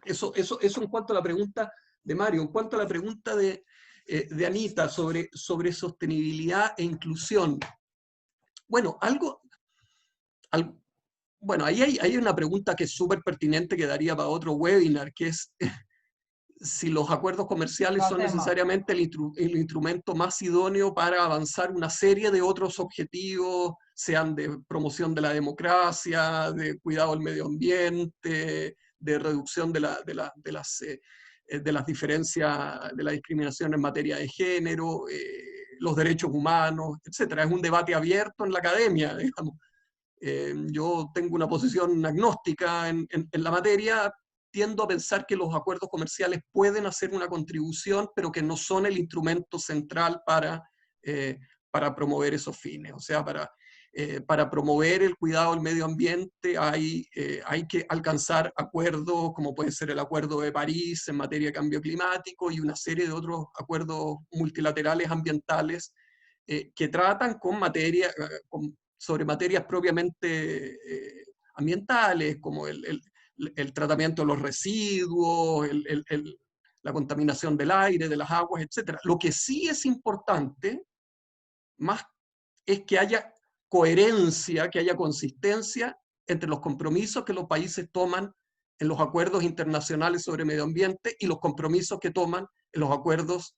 Eso en cuanto a la pregunta de Mario. En cuanto a la pregunta de Anita sobre sostenibilidad e inclusión. Bueno, bueno, ahí hay una pregunta que es súper pertinente que daría para otro webinar, que es si los acuerdos comerciales son necesariamente el instrumento más idóneo para avanzar una serie de otros objetivos, sean de promoción de la democracia, de cuidado del medio ambiente, de reducción de las diferencias, de la discriminación en materia de género, los derechos humanos, etc. Es un debate abierto en la academia, digamos. Yo tengo una posición agnóstica en la materia. Tiendo a pensar que los acuerdos comerciales pueden hacer una contribución, pero que no son el instrumento central para promover esos fines. O sea, para promover el cuidado del medio ambiente hay que alcanzar acuerdos, como puede ser el Acuerdo de París en materia de cambio climático y una serie de otros acuerdos multilaterales ambientales que tratan sobre materias propiamente ambientales, como el tratamiento de los residuos, la contaminación del aire, de las aguas, etc. Lo que sí es importante, más, es que haya coherencia, que haya consistencia entre los compromisos que los países toman en los acuerdos internacionales sobre medio ambiente y los compromisos que toman en los acuerdos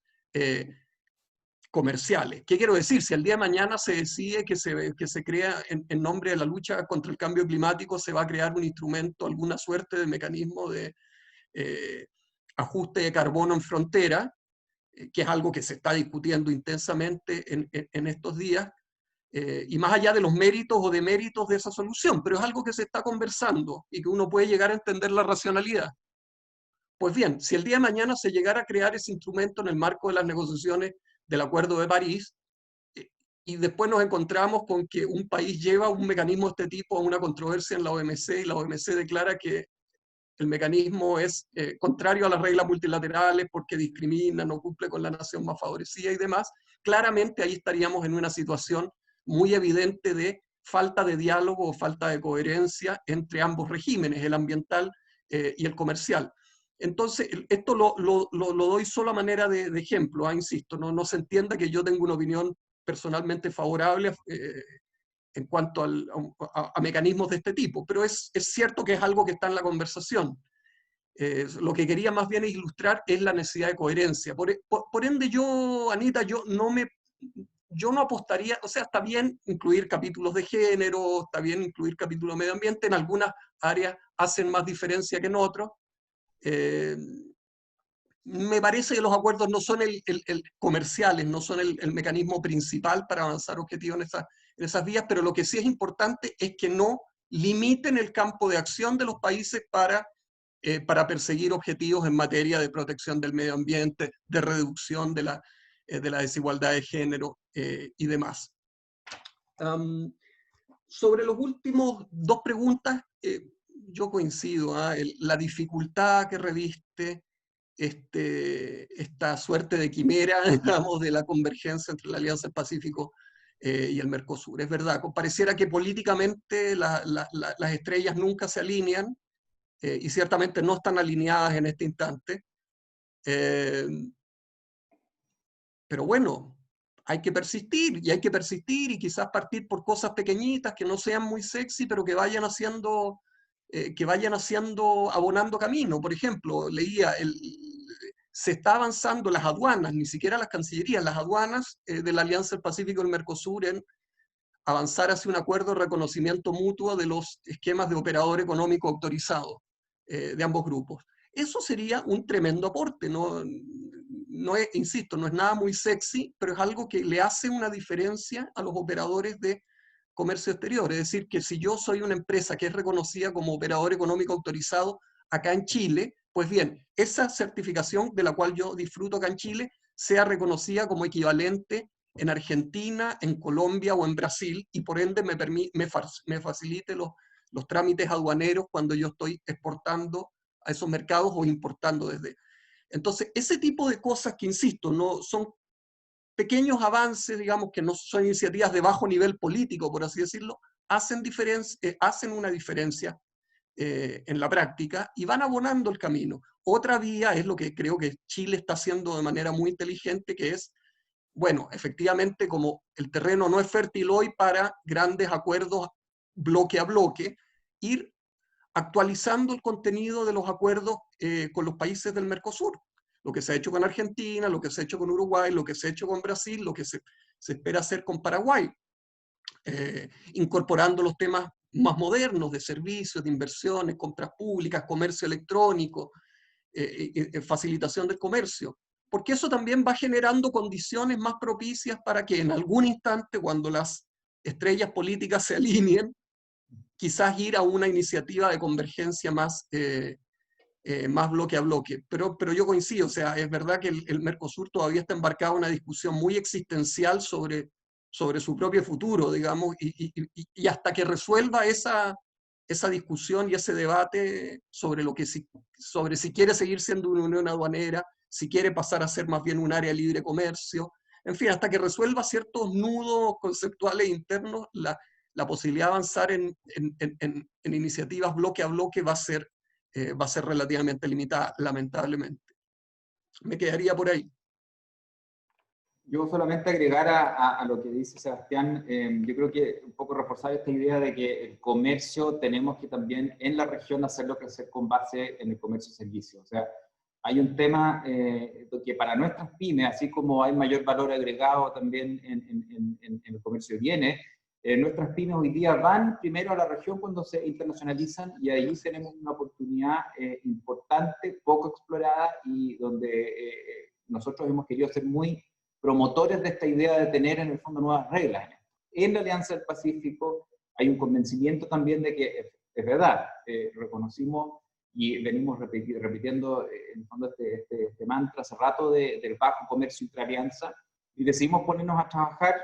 comerciales. ¿Qué quiero decir? Si el día de mañana se decide que se crea en nombre de la lucha contra el cambio climático, se va a crear un instrumento, alguna suerte de mecanismo de ajuste de carbono en frontera, que es algo que se está discutiendo intensamente en estos días, y más allá de los méritos o deméritos de esa solución, pero es algo que se está conversando y que uno puede llegar a entender la racionalidad. Pues bien, si el día de mañana se llegara a crear ese instrumento en el marco de las negociaciones del Acuerdo de París, y después nos encontramos con que un país lleva un mecanismo de este tipo a una controversia en la OMC y la OMC declara que el mecanismo es contrario a las reglas multilaterales porque discrimina, no cumple con la nación más favorecida y demás, claramente ahí estaríamos en una situación muy evidente de falta de diálogo o falta de coherencia entre ambos regímenes, el ambiental y el comercial. Entonces, esto lo doy solo a manera de ejemplo, insisto, no se entienda que yo tengo una opinión personalmente favorable en cuanto a mecanismos de este tipo, pero es cierto que es algo que está en la conversación. Lo que quería más bien ilustrar es la necesidad de coherencia. Por ende, yo, Anita, yo no apostaría, o sea, está bien incluir capítulos de género, está bien incluir capítulos de medio ambiente, en algunas áreas hacen más diferencia que en otras. Me parece que los acuerdos no son comerciales, no son el mecanismo principal para avanzar objetivos en esas vías, pero lo que sí es importante es que no limiten el campo de acción de los países para perseguir objetivos en materia de protección del medio ambiente, de reducción de la desigualdad de género y demás. Sobre los últimos dos preguntas, yo coincido, la dificultad que reviste esta suerte de quimera, digamos, de la convergencia entre la Alianza del Pacífico y el Mercosur. Es verdad, pareciera que políticamente las estrellas nunca se alinean y ciertamente no están alineadas en este instante. Pero bueno, hay que persistir y quizás partir por cosas pequeñitas que no sean muy sexy, pero que vayan haciendo que vayan abonando camino. Por ejemplo, leía, se está avanzando las aduanas, ni siquiera las cancillerías, las aduanas de la Alianza del Pacífico y el Mercosur en avanzar hacia un acuerdo de reconocimiento mutuo de los esquemas de operador económico autorizado de ambos grupos. Eso sería un tremendo aporte, insisto, no es nada muy sexy, pero es algo que le hace una diferencia a los operadores de comercio exterior. Es decir, que si yo soy una empresa que es reconocida como operador económico autorizado acá en Chile, pues bien, esa certificación de la cual yo disfruto acá en Chile sea reconocida como equivalente en Argentina, en Colombia o en Brasil, y por ende me facilite los trámites aduaneros cuando yo estoy exportando a esos mercados o importando desde. Entonces, ese tipo de cosas que, insisto, no son pequeños avances, digamos, que no son iniciativas de bajo nivel político, por así decirlo, hacen una diferencia en la práctica y van abonando el camino. Otra vía es lo que creo que Chile está haciendo de manera muy inteligente, que es, bueno, efectivamente, como el terreno no es fértil hoy para grandes acuerdos bloque a bloque, ir actualizando el contenido de los acuerdos con los países del Mercosur. Lo que se ha hecho con Argentina, lo que se ha hecho con Uruguay, lo que se ha hecho con Brasil, lo que se espera hacer con Paraguay, incorporando los temas más modernos de servicios, de inversiones, compras públicas, comercio electrónico, facilitación del comercio, porque eso también va generando condiciones más propicias para que en algún instante, cuando las estrellas políticas se alineen, quizás ir a una iniciativa de convergencia más bloque a bloque. Pero yo coincido, o sea, es verdad que el Mercosur todavía está embarcado en una discusión muy existencial sobre su propio futuro, digamos, y hasta que resuelva esa discusión y ese debate sobre si quiere seguir siendo una unión aduanera, si quiere pasar a ser más bien un área de libre comercio, en fin, hasta que resuelva ciertos nudos conceptuales internos, la posibilidad de avanzar en iniciativas bloque a bloque va a ser relativamente limitada, lamentablemente. Me quedaría por ahí. Yo solamente agregar a lo que dice Sebastián, yo creo que un poco reforzar esta idea de que el comercio tenemos que también en la región hacerlo crecer con base en el comercio y servicios. O sea, hay un tema que para nuestras pymes, así como hay mayor valor agregado también en el comercio de bienes, nuestras pymes hoy día van primero a la región cuando se internacionalizan y ahí tenemos una oportunidad importante, poco explorada y donde nosotros hemos querido ser muy promotores de esta idea de tener en el fondo nuevas reglas. En la Alianza del Pacífico hay un convencimiento también de que es verdad, reconocimos y venimos repitiendo en el fondo este mantra hace rato del bajo comercio intraalianza y decidimos ponernos a trabajar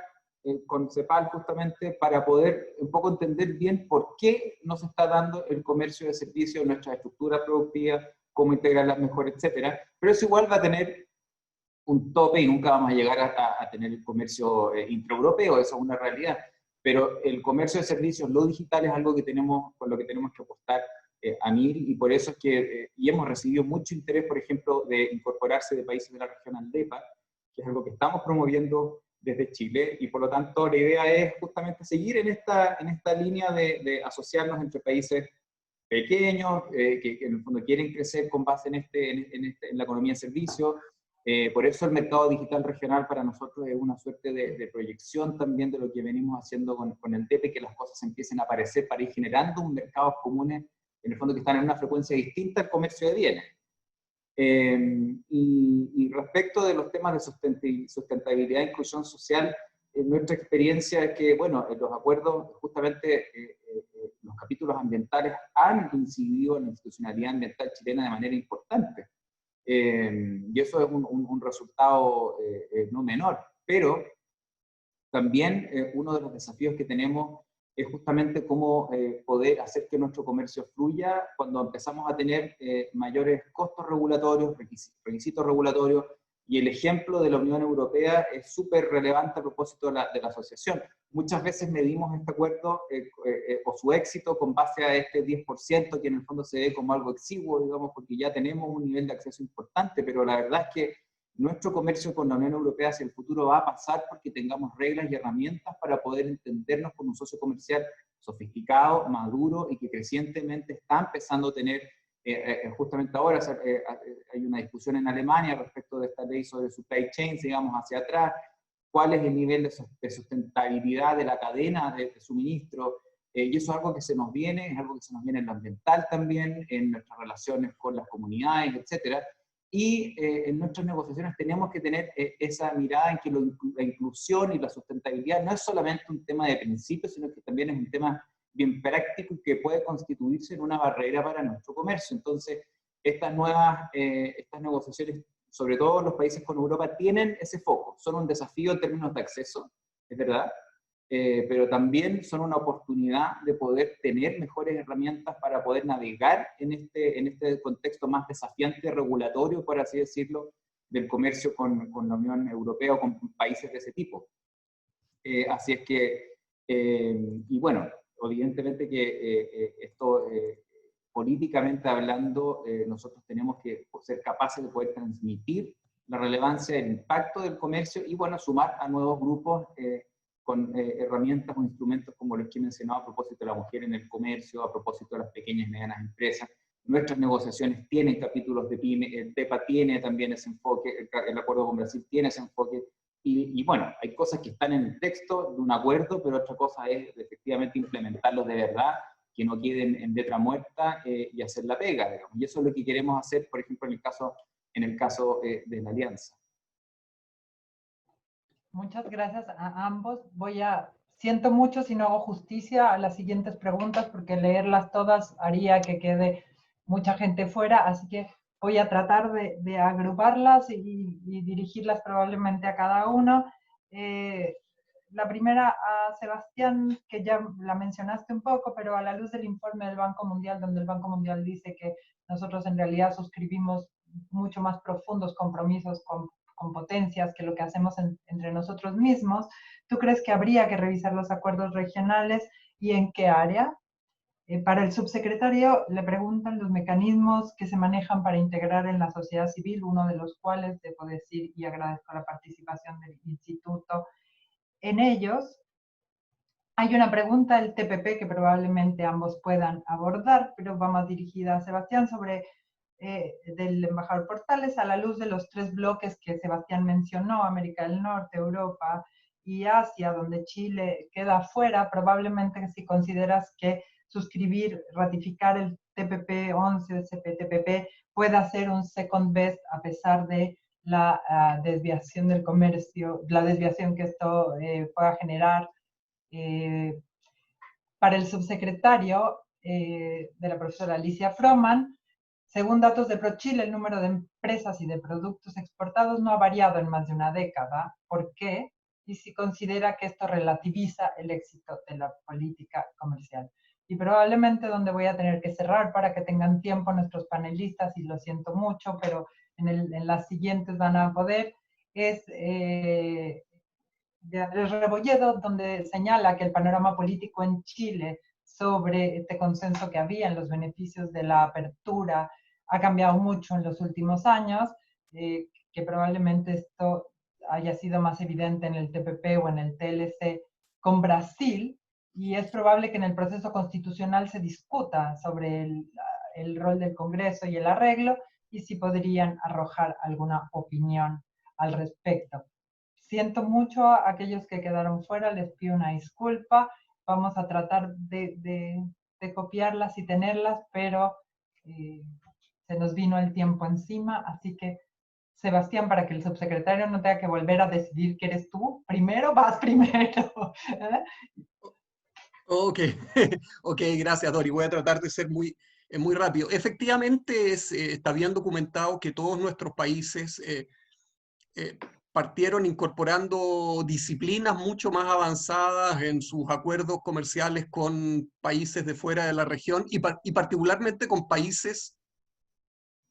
con CEPAL justamente para poder un poco entender bien por qué nos está dando el comercio de servicios, nuestra estructura productiva, cómo integrarlas mejor, etcétera. Pero eso igual va a tener un tope y nunca vamos a llegar a tener el comercio intraeuropeo, eso es una realidad. Pero el comercio de servicios, lo digital, es algo con lo que tenemos que apostar a mil, y por eso es que y hemos recibido mucho interés, por ejemplo, de incorporarse de países de la región Andepa, que es algo que estamos promoviendo desde Chile, y por lo tanto la idea es justamente seguir en esta línea de asociarnos entre países pequeños, que en el fondo quieren crecer con base en la economía de servicios. Por eso el mercado digital regional para nosotros es una suerte de proyección también de lo que venimos haciendo con el TEPE, que las cosas empiecen a aparecer para ir generando un mercados comunes, en el fondo que están en una frecuencia distinta al comercio de bienes. Y respecto de los temas de sustentabilidad e inclusión social, nuestra experiencia es que, bueno, los acuerdos, justamente los capítulos ambientales han incidido en la institucionalidad ambiental chilena de manera importante. Y eso es un resultado no menor, pero también uno de los desafíos que tenemos es justamente cómo poder hacer que nuestro comercio fluya cuando empezamos a tener mayores costos regulatorios, requisitos regulatorios, y el ejemplo de la Unión Europea es súper relevante a propósito de la asociación. Muchas veces medimos este acuerdo o su éxito con base a este 10%, que en el fondo se ve como algo exiguo, digamos, porque ya tenemos un nivel de acceso importante, pero la verdad es que nuestro comercio con la Unión Europea hacia el futuro va a pasar porque tengamos reglas y herramientas para poder entendernos con un socio comercial sofisticado, maduro y que crecientemente está empezando a tener, justamente ahora hay una discusión en Alemania respecto de esta ley sobre supply chains, digamos, hacia atrás, cuál es el nivel de sustentabilidad de la cadena de suministro, y eso es algo que se nos viene, es algo que se nos viene en lo ambiental también, en nuestras relaciones con las comunidades, etcétera. Y en nuestras negociaciones tenemos que tener esa mirada en que la inclusión y la sustentabilidad no es solamente un tema de principio, sino que también es un tema bien práctico y que puede constituirse en una barrera para nuestro comercio. Entonces, estas negociaciones, sobre todo los países con Europa, tienen ese foco. Son un desafío en términos de acceso, es verdad, pero también son una oportunidad de poder tener mejores herramientas para poder navegar en este contexto más desafiante regulatorio, por así decirlo, del comercio con la Unión Europea o con países de ese tipo. Así es que, y bueno, evidentemente que esto, políticamente hablando, nosotros tenemos que ser capaces de poder transmitir la relevancia del impacto del comercio y, bueno, sumar a nuevos grupos con herramientas o instrumentos como los que he mencionado a propósito de la mujer en el comercio, a propósito de las pequeñas y medianas empresas. Nuestras negociaciones tienen capítulos de PYME, el TEPA tiene también ese enfoque, el acuerdo con Brasil tiene ese enfoque, y bueno, hay cosas que están en el texto de un acuerdo, pero otra cosa es efectivamente implementarlos de verdad, que no queden en letra muerta y hacer la pega, digamos. Y eso es lo que queremos hacer, por ejemplo, en el caso de la alianza. Muchas gracias a ambos. Siento mucho si no hago justicia a las siguientes preguntas, porque leerlas todas haría que quede mucha gente fuera, así que voy a tratar de agruparlas y dirigirlas probablemente a cada uno. La primera a Sebastián, que ya la mencionaste un poco, pero a la luz del informe del Banco Mundial, donde el Banco Mundial dice que nosotros en realidad suscribimos mucho más profundos compromisos con potencias que lo que hacemos entre nosotros mismos, ¿tú crees que habría que revisar los acuerdos regionales y en qué área? Para el subsecretario le preguntan los mecanismos que se manejan para integrar en la sociedad civil, uno de los cuales, debo decir, y agradezco la participación del instituto en ellos. Hay una pregunta del TPP que probablemente ambos puedan abordar, pero va más dirigida a Sebastián sobre del embajador Portales, a la luz de los 3 bloques que Sebastián mencionó, América del Norte, Europa y Asia, donde Chile queda fuera, probablemente si consideras que suscribir, ratificar el TPP-11, el CPTPP, pueda ser un second best a pesar de la desviación del comercio, la desviación que esto pueda generar. Para el subsecretario de la profesora Alicia Froman, según datos de ProChile, el número de empresas y de productos exportados no ha variado en más de una década. ¿Por qué? Y si considera que esto relativiza el éxito de la política comercial. Y probablemente donde voy a tener que cerrar para que tengan tiempo nuestros panelistas, y lo siento mucho, pero en las siguientes van a poder, es el Rebolledo, donde señala que el panorama político en Chile sobre este consenso que había en los beneficios de la apertura ha cambiado mucho en los últimos años, que probablemente esto haya sido más evidente en el TPP o en el TLC con Brasil, y es probable que en el proceso constitucional se discuta sobre el rol del Congreso y el arreglo, y si podrían arrojar alguna opinión al respecto. Siento mucho a aquellos que quedaron fuera, les pido una disculpa, vamos a tratar de copiarlas y tenerlas, pero se nos vino el tiempo encima, así que Sebastián, para que el subsecretario no tenga que volver a decidir que eres tú, primero vas primero. Ok, ok, gracias Dori, voy a tratar de ser muy rápido. Efectivamente está bien documentado que todos nuestros países partieron incorporando disciplinas mucho más avanzadas en sus acuerdos comerciales con países de fuera de la región y particularmente con países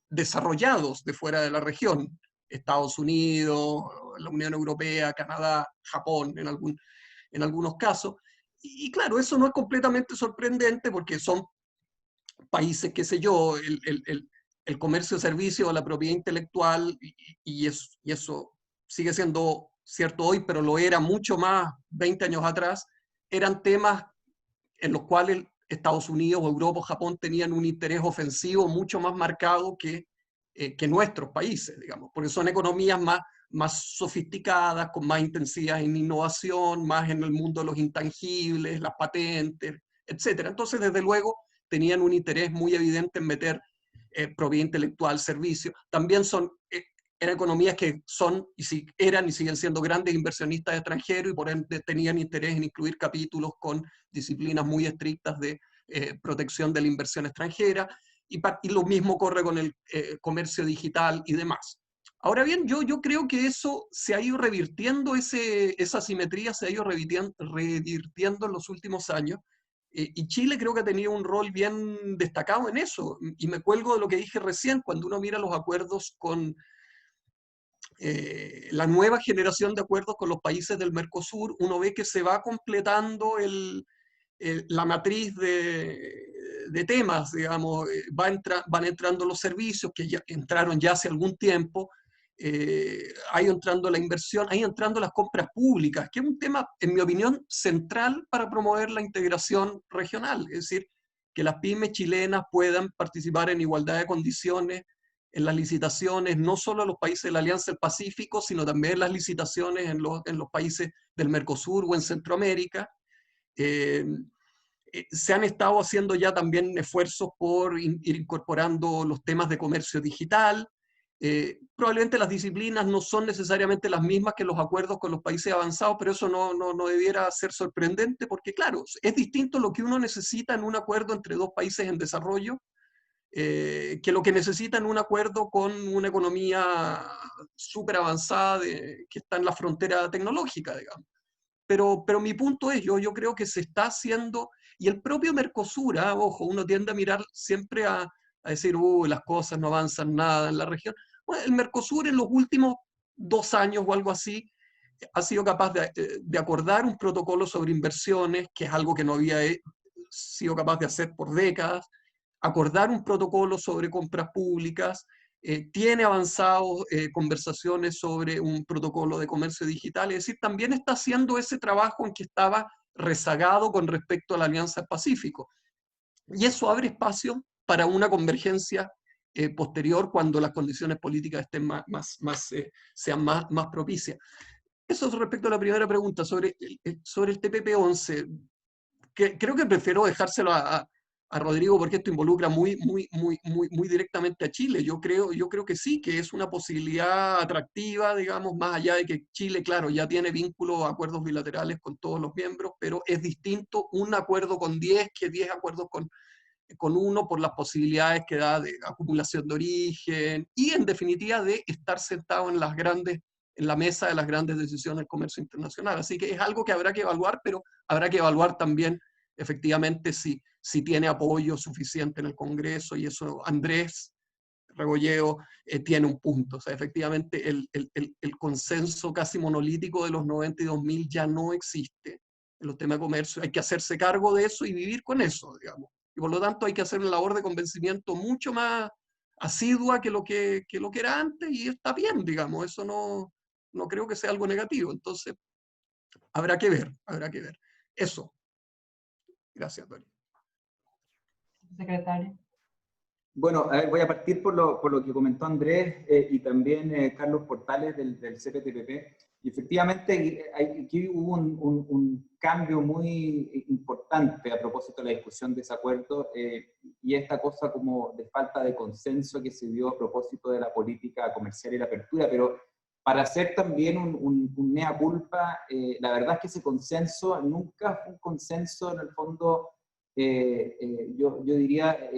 desarrollados de fuera de la región, Estados Unidos, la Unión Europea, Canadá, Japón en algunos casos. Y claro, eso no es completamente sorprendente porque son países, qué sé yo, el comercio de servicios, la propiedad intelectual, y eso sigue siendo cierto hoy, pero lo era mucho más 20 años atrás, eran temas en los cuales Estados Unidos, Europa o Japón tenían un interés ofensivo mucho más marcado que nuestros países, digamos, porque son economías más sofisticadas, con más intensidad en innovación, más en el mundo de los intangibles, las patentes, etc. Entonces, desde luego, tenían un interés muy evidente en meter propiedad intelectual, servicio. También eran economías que eran y siguen siendo grandes inversionistas extranjeros y por ende tenían interés en incluir capítulos con disciplinas muy estrictas de protección de la inversión extranjera, y lo mismo corre con el comercio digital y demás. Ahora bien, yo creo que eso se ha ido revirtiendo, esa simetría se ha ido revirtiendo en los últimos años, y Chile creo que ha tenido un rol bien destacado en eso, y me cuelgo de lo que dije recién, cuando uno mira los acuerdos con la nueva generación de acuerdos con los países del Mercosur, uno ve que se va completando la matriz de temas, digamos, van entrando los servicios que ya entraron ya hace algún tiempo, ha ido entrando la inversión, ha ido entrando las compras públicas, que es un tema, en mi opinión, central para promover la integración regional, es decir, que las pymes chilenas puedan participar en igualdad de condiciones en las licitaciones, no solo en los países de la Alianza del Pacífico, sino también en las licitaciones en los países del Mercosur o en Centroamérica. Se han estado haciendo ya también esfuerzos por ir incorporando los temas de comercio digital. Probablemente las disciplinas no son necesariamente las mismas que los acuerdos con los países avanzados, pero eso no debiera ser sorprendente, porque claro, es distinto lo que uno necesita en un acuerdo entre dos países en desarrollo que lo que necesita en un acuerdo con una economía súper avanzada que está en la frontera tecnológica, digamos. Pero mi punto es, yo creo que se está haciendo, y el propio Mercosur, ojo, uno tiende a mirar siempre a decir, las cosas no avanzan nada en la región. Bueno, el Mercosur en los últimos 2 años o algo así, ha sido capaz de acordar un protocolo sobre inversiones, que es algo que no había sido capaz de hacer por décadas, acordar un protocolo sobre compras públicas, tiene avanzado conversaciones sobre un protocolo de comercio digital, es decir, también está haciendo ese trabajo en que estaba rezagado con respecto a la Alianza del Pacífico. Y eso abre espacio para una convergencia posterior cuando las condiciones políticas estén sean más propicias. Eso respecto a la primera pregunta sobre el TPP-11. Creo que prefiero dejárselo a Rodrigo porque esto involucra muy directamente a Chile. Yo creo que sí, que es una posibilidad atractiva, digamos, más allá de que Chile, claro, ya tiene vínculos, acuerdos bilaterales con todos los miembros, pero es distinto un acuerdo con 10 que 10 acuerdos con uno por las posibilidades que da de acumulación de origen y en definitiva de estar sentado en la mesa de las grandes decisiones del comercio internacional. Así que es algo que habrá que evaluar, pero habrá que evaluar también efectivamente si tiene apoyo suficiente en el Congreso, y eso Andrés Rebolledo tiene un punto. O sea, efectivamente el consenso casi monolítico de los 90 y 2000 ya no existe en los temas de comercio. Hay que hacerse cargo de eso y vivir con eso, digamos. Y por lo tanto hay que hacer una labor de convencimiento mucho más asidua que lo que era antes, y está bien, digamos, eso no creo que sea algo negativo. Entonces, habrá que ver. Eso. Gracias, Dori. Secretario. Bueno, voy a partir por lo que comentó Andrés y también Carlos Portales del CPTPP. Y efectivamente aquí hubo un cambio muy importante a propósito de la discusión de ese acuerdo y esta cosa como de falta de consenso que se dio a propósito de la política comercial y la apertura. Pero para hacer también un mea culpa, la verdad es que ese consenso nunca fue un consenso en el fondo, yo diría,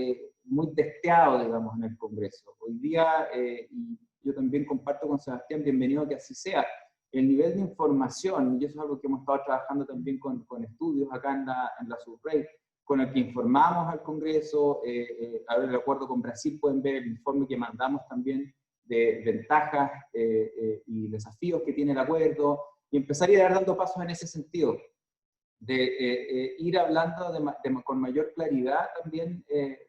muy testeado, digamos, en el Congreso. Hoy día, y yo también comparto con Sebastián, bienvenido que así sea, el nivel de información, y eso es algo que hemos estado trabajando también con estudios acá en la Subrey, con el que informamos al Congreso, ahora el acuerdo con Brasil, pueden ver el informe que mandamos también de ventajas y desafíos que tiene el acuerdo, y empezar a ir dando pasos en ese sentido, de ir hablando con mayor claridad también desde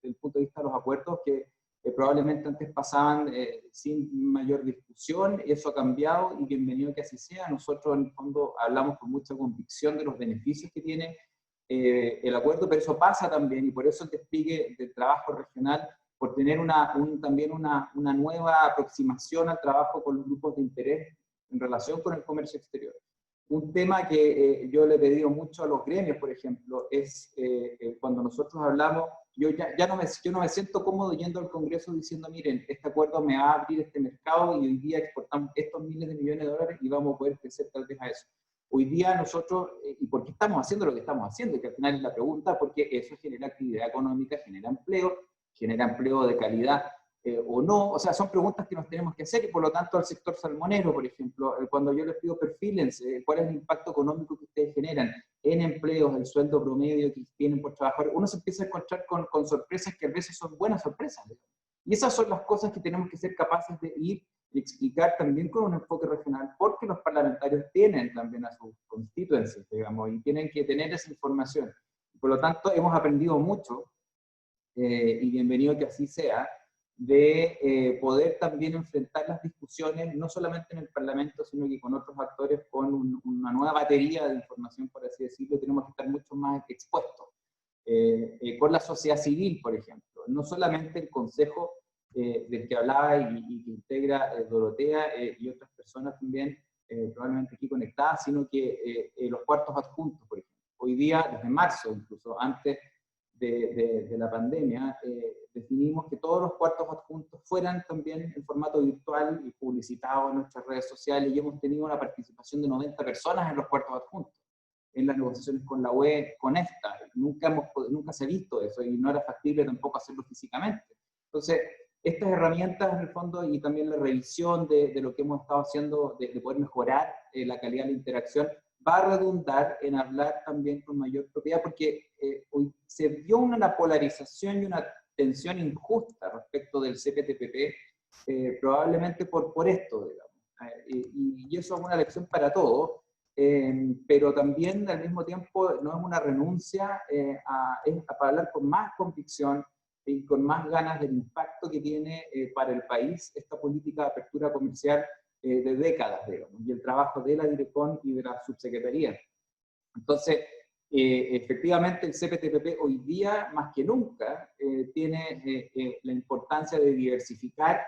el punto de vista de los acuerdos que probablemente antes pasaban sin mayor discusión. Eso ha cambiado y bienvenido que así sea. Nosotros en el fondo hablamos con mucha convicción de los beneficios que tiene el acuerdo, pero eso pasa también, y por eso el despliegue del trabajo regional, por tener también una nueva aproximación al trabajo con los grupos de interés en relación con el comercio exterior. Un tema que yo le he pedido mucho a los gremios, por ejemplo, es cuando nosotros hablamos, yo no me siento cómodo yendo al Congreso diciendo, miren, este acuerdo me va a abrir este mercado y hoy día exportamos estos miles de millones de dólares y vamos a poder crecer tal vez a eso. Hoy día nosotros, ¿y por qué estamos haciendo lo que estamos haciendo? Que al final es la pregunta, porque eso genera actividad económica, genera empleo de calidad o no. O sea, son preguntas que nos tenemos que hacer, y por lo tanto al sector salmonero, por ejemplo, cuando yo les pido perfiles, ¿cuál es el impacto económico que ustedes generan en empleos, el sueldo promedio que tienen por trabajador? Uno se empieza a encontrar con sorpresas que a veces son buenas sorpresas, digamos. Y esas son las cosas que tenemos que ser capaces de ir y explicar también con un enfoque regional, porque los parlamentarios tienen también a sus constituencies, digamos, y tienen que tener esa información. Por lo tanto, hemos aprendido mucho, y bienvenido que así sea, de poder también enfrentar las discusiones, no solamente en el Parlamento, sino que con otros actores, con una nueva batería de información, por así decirlo. Tenemos que estar mucho más expuestos. Con la sociedad civil, por ejemplo, no solamente el Consejo del que hablaba y que integra Dorotea y otras personas también, probablemente aquí conectadas, sino que los cuartos adjuntos, por ejemplo. Hoy día, desde marzo, incluso antes de la pandemia, definimos que todos los cuartos adjuntos fueran también en formato virtual y publicitados en nuestras redes sociales, y hemos tenido una participación de 90 personas en los cuartos adjuntos, en las negociaciones con la UE, con esta. Nunca se ha visto eso, y no era factible tampoco hacerlo físicamente. Entonces, estas herramientas, en el fondo, y también la revisión de lo que hemos estado haciendo, de poder mejorar la calidad de la interacción, va a redundar en hablar también con mayor propiedad, porque hoy se vio una polarización y una tensión injusta respecto del CPTPP, probablemente por esto, digamos. Y eso es una lección para todos, pero también al mismo tiempo no es una renuncia a hablar con más convicción y con más ganas del impacto que tiene para el país esta política de apertura comercial de décadas, digamos, y el trabajo de la Direcon y de la Subsecretaría. Entonces, efectivamente el CPTPP hoy día, más que nunca, tiene la importancia de diversificar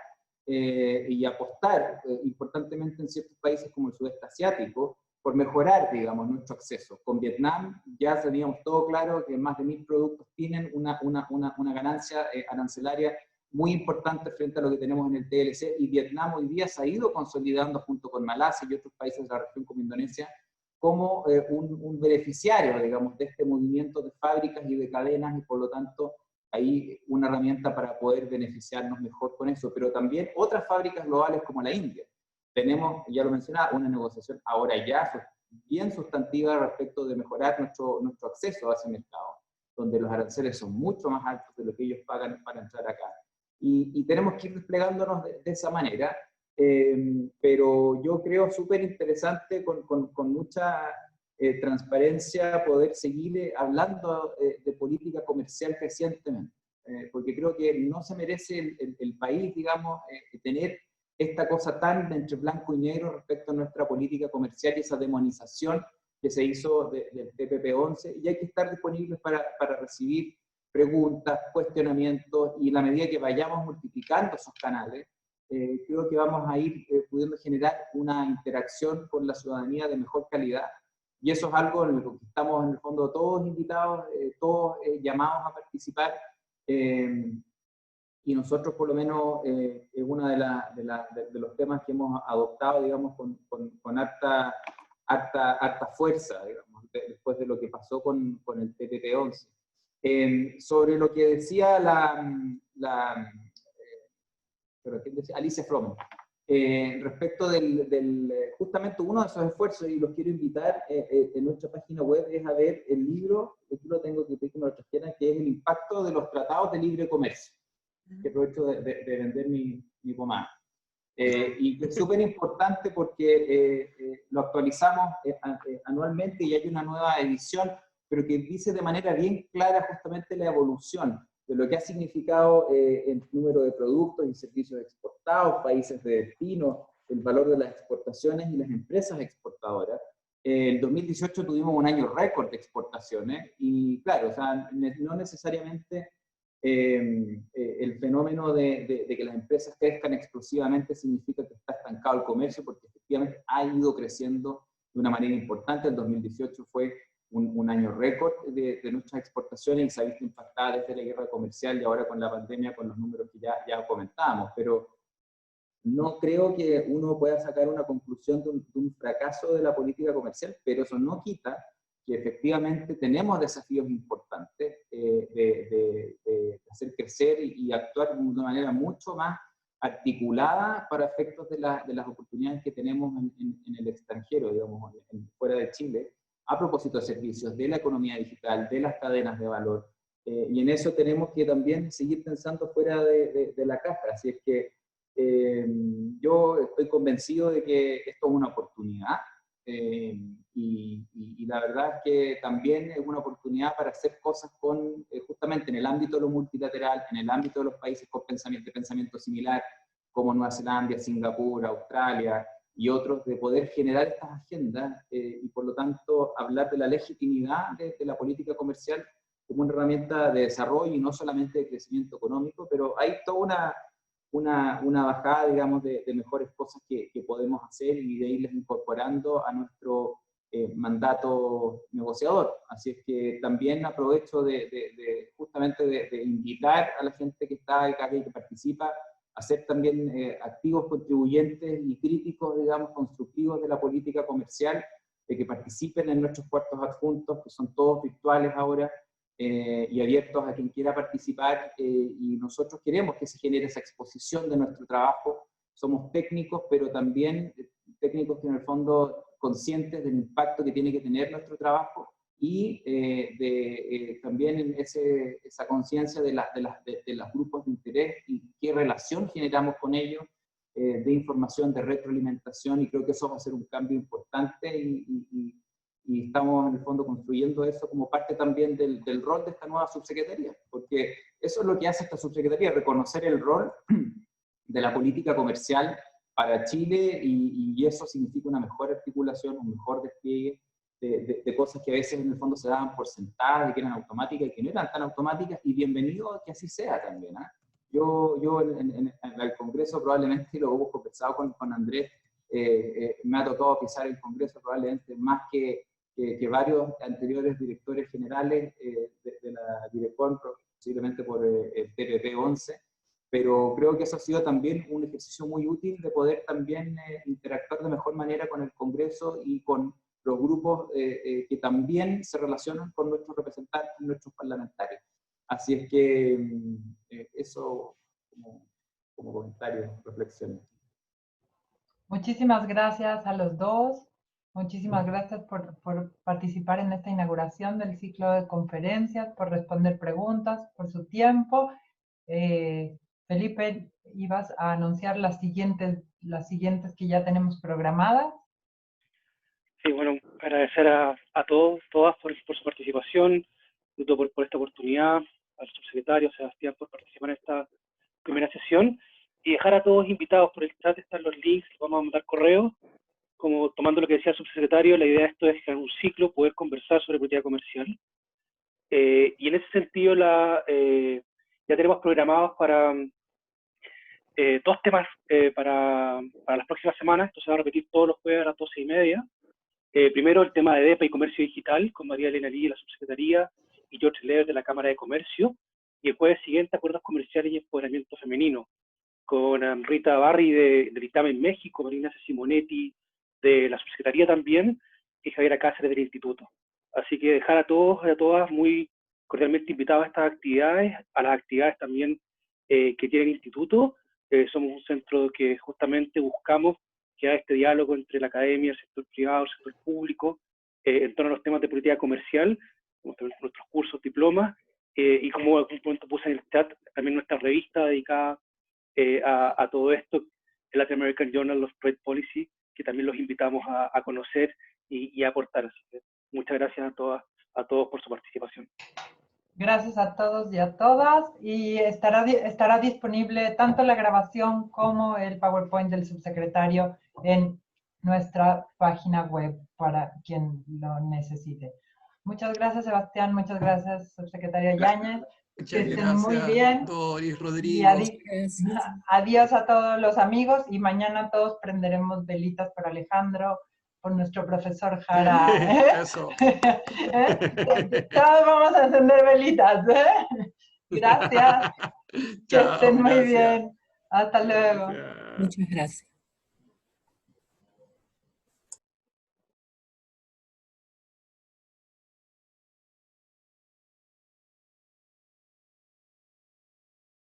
y apostar importantemente en ciertos países como el sudeste asiático, por mejorar, digamos, nuestro acceso. Con Vietnam ya teníamos todo claro que más de 1000 productos tienen una ganancia arancelaria muy importante frente a lo que tenemos en el TLC, y Vietnam hoy día se ha ido consolidando junto con Malasia y otros países de la región como Indonesia como un beneficiario, digamos, de este movimiento de fábricas y de cadenas, y por lo tanto hay una herramienta para poder beneficiarnos mejor con eso. Pero también otras fábricas globales como la India. Tenemos, ya lo mencionaba, una negociación ahora ya bien sustantiva respecto de mejorar nuestro acceso a ese mercado, donde los aranceles son mucho más altos de lo que ellos pagan para entrar acá. Y tenemos que ir desplegándonos de esa manera, pero yo creo súper interesante, con mucha transparencia, poder seguir hablando de política comercial crecientemente, porque creo que no se merece el país, digamos, tener esta cosa tan entre blanco y negro respecto a nuestra política comercial y esa demonización que se hizo del TPP-11, y hay que estar disponibles para recibir preguntas, cuestionamientos, y a la medida que vayamos multiplicando esos canales, creo que vamos a ir pudiendo generar una interacción con la ciudadanía de mejor calidad, y eso es algo en lo que estamos en el fondo todos invitados, todos llamados a participar, y nosotros por lo menos es uno de los temas que hemos adoptado, digamos, con harta fuerza, digamos, después de lo que pasó con el TPP-11. Sobre lo que decía Alicia Fromm, respecto justamente uno de esos esfuerzos, y los quiero invitar en nuestra página web, es a ver el libro, que aquí lo tengo, que me lo trajeran, que es el impacto de los tratados de libre comercio, que aprovecho de vender mi pomada. Y que es súper importante porque lo actualizamos anualmente, y hay una nueva edición, pero que dice de manera bien clara justamente la evolución de lo que ha significado el número de productos y servicios exportados, países de destino, el valor de las exportaciones y las empresas exportadoras, El 2018 tuvimos un año récord de exportaciones y claro, o sea, no necesariamente el fenómeno de que las empresas crezcan explosivamente significa que está estancado el comercio, porque efectivamente ha ido creciendo de una manera importante. El 2018 fue un año récord de nuestras exportaciones y se ha visto impactada desde la guerra comercial y ahora con la pandemia con los números que ya comentábamos, pero no creo que uno pueda sacar una conclusión de un fracaso de la política comercial, pero eso no quita que efectivamente tenemos desafíos importantes de hacer crecer y actuar de una manera mucho más articulada para efectos de las oportunidades que tenemos en el extranjero, digamos, fuera de Chile, a propósito de servicios, de la economía digital, de las cadenas de valor, y en eso tenemos que también seguir pensando fuera de la caja, así es que yo estoy convencido de que esto es una oportunidad, y la verdad es que también es una oportunidad para hacer cosas con, justamente en el ámbito de lo multilateral, en el ámbito de los países con pensamiento similar, como Nueva Zelanda, Singapur, Australia y otros, de poder generar estas agendas y por lo tanto hablar de la legitimidad de la política comercial como una herramienta de desarrollo y no solamente de crecimiento económico, pero hay toda una bajada, digamos, de mejores cosas que podemos hacer y de irles incorporando a nuestro mandato negociador. Así es que también aprovecho justamente de invitar a la gente que está acá y que participa a ser también activos contribuyentes y críticos, digamos, constructivos de la política comercial, de que participen en nuestros cuartos adjuntos, que son todos virtuales ahora, y abiertos a quien quiera participar, y nosotros queremos que se genere esa exposición de nuestro trabajo. Somos técnicos, pero también técnicos que en el fondo conscientes del impacto que tiene que tener nuestro trabajo y también esa conciencia de los grupos de interés y qué relación generamos con ellos, de información, de retroalimentación, y creo que eso va a ser un cambio importante y estamos en el fondo construyendo eso como parte también del rol de esta nueva subsecretaría, porque eso es lo que hace esta subsecretaría, reconocer el rol de la política comercial para Chile, y eso significa una mejor articulación, un mejor despliegue de cosas que a veces en el fondo se daban por sentadas y que eran automáticas y que no eran tan automáticas, y bienvenido a que así sea también. Yo en el Congreso probablemente, lo hemos conversado con Andrés, me ha tocado pisar el Congreso probablemente más que varios anteriores directores generales de la Direcon, posiblemente por el TPP-11, pero creo que eso ha sido también un ejercicio muy útil de poder también interactuar de mejor manera con el Congreso y con los grupos que también se relacionan con nuestros representantes y nuestros parlamentarios. Así es que eso como comentario, reflexión. Muchísimas gracias a los dos. Muchísimas gracias por participar en esta inauguración del ciclo de conferencias, por responder preguntas, por su tiempo. Felipe, ibas a anunciar las siguientes que ya tenemos programadas. Sí, bueno, agradecer a todos, todas por su participación, por esta oportunidad, al subsecretario Sebastián por participar en esta primera sesión, y dejar a todos invitados por el chat. Están los links, vamos a mandar correos, como tomando lo que decía el subsecretario. La idea de esto es que en un ciclo poder conversar sobre política comercial, y en ese sentido ya tenemos programados para dos temas para las próximas semanas. Esto se va a repetir todos los jueves a las 12:30. Primero, el tema de DEPA y comercio digital, con María Elena Lee de la subsecretaría y George Lever de la Cámara de Comercio. Y el jueves siguiente, acuerdos comerciales y empoderamiento femenino, con Rita Barri del ITAME México, Marina Simonetti de la subsecretaría también, y Javiera Cáceres del Instituto. Así que dejar a todos y a todas muy cordialmente invitados a estas actividades, a las actividades también que tiene el Instituto. Somos un centro que justamente buscamos que haya este diálogo entre la academia, el sector privado, el sector público, en torno a los temas de política comercial, como nuestros cursos, diplomas, y como en algún momento puse en el chat, también nuestra revista dedicada a todo esto, el Latin American Journal of Trade Policy, que también los invitamos a conocer y a aportar. Así que muchas gracias a todos por su participación. Gracias a todos y a todas, y estará disponible tanto la grabación como el PowerPoint del subsecretario en nuestra página web. para quien lo necesite. Muchas gracias, Sebastián, muchas gracias, subsecretaria Yáñez. Muchas que estén gracias, muy bien. Doris, Y Rodrigo. adiós a todos los amigos, y mañana todos prenderemos velitas por Alejandro, por nuestro profesor Jara. Eso. Todos vamos a encender velitas. Gracias. Que Chao, estén muy gracias. bien. Hasta luego. Gracias. Muchas gracias.